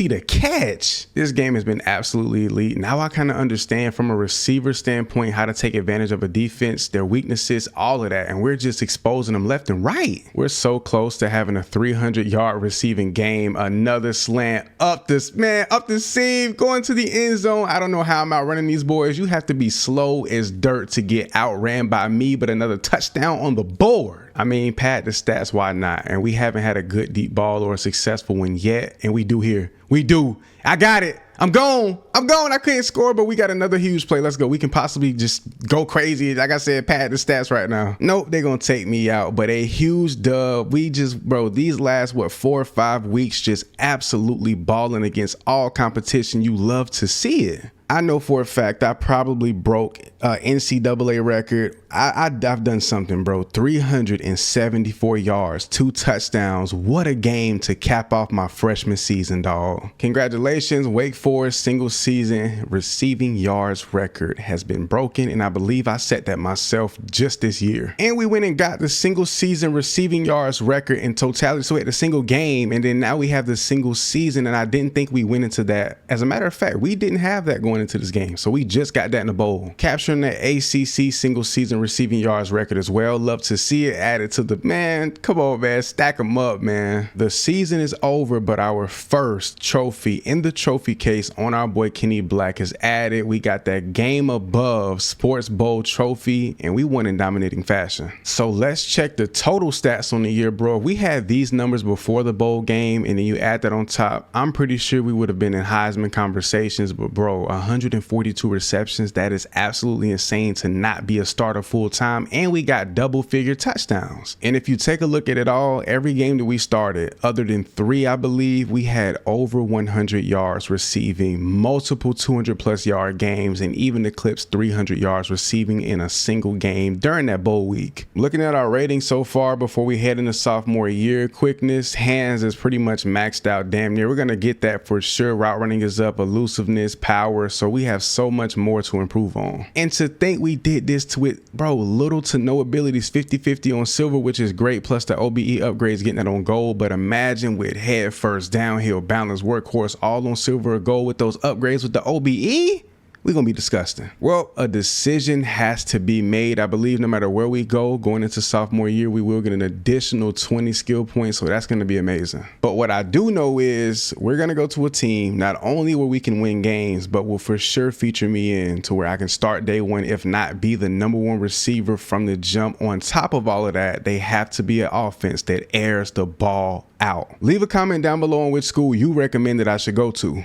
the catch. This game has been absolutely elite. Now I kind of understand from a receiver standpoint how to take advantage of a defense, their weaknesses, all of that. And we're just exposing them left and right. We're so close to having a 300-yard receiving game. Another slant up the seam, going to the end zone. I don't know how I'm outrunning these boys. You have to be slow as dirt to get outran by me, but another touchdown on the board. I mean, pad the stats, why not? And we haven't had a good deep ball or a successful one yet. And we do here. We do. I got it. I'm gone. I couldn't score, but we got another huge play. Let's go. We can possibly just go crazy. Like I said, pad the stats right now. Nope, they're going to take me out. But a huge dub. We just, bro, these last, 4 or 5 weeks, just absolutely balling against all competition. You love to see it. I know for a fact I probably broke NCAA record. I've done something, bro. 374 yards, 2 touchdowns. What a game to cap off my freshman season, dog. Congratulations, Wake Forest single season receiving yards record has been broken, and I believe I set that myself just this year. And we went and got the single season receiving yards record in totality. So we had the single game, and then now we have the single season, and I didn't think we went into that. As a matter of fact, we didn't have that going into this game. So we just got that in the bowl. Capturing the ACC single season receiving yards record as well. Love to see it added to the, man, come on, man, stack them up, man. The season is over, but our first trophy in the trophy case on our boy boy Kenny Black is added. We got that Game Above Sports Bowl trophy, and we won in dominating fashion. So let's check the total stats on the year, bro. If we had these numbers before the bowl game and then you add that on top, I'm pretty sure we would have been in Heisman conversations. But bro, 142 receptions, that is absolutely insane to not be a starter full time, and we got double figure touchdowns. And if you take a look at it all, every game that we started, other than 3, I believe, we had over 100 yards receiving, multiple 200+ yard games, and even eclipsed 300 yards receiving in a single game during that bowl week. Looking at our ratings so far before we head into sophomore year, quickness, hands is pretty much maxed out damn near. We're going to get that for sure. Route running is up, elusiveness, power, so we have so much more to improve on. And to think we did this with, bro, little to no abilities, 50-50 on silver, which is great, plus the OBE upgrades getting that on gold. But imagine with head first, downhill, balance, workhorse, all on silver or gold with those upgrades with the OBE, we're gonna be disgusting. Well, a decision has to be made. I believe no matter where we go going into sophomore year, we will get an additional 20 skill points, so that's gonna be amazing. But what I do know is we're gonna go to a team not only where we can win games, but will for sure feature me in to where I can start day one, if not be the #1 receiver from the jump. On top of all of that, they have to be an offense that airs the ball out. Leave a comment down below on which school you recommend that I should go to.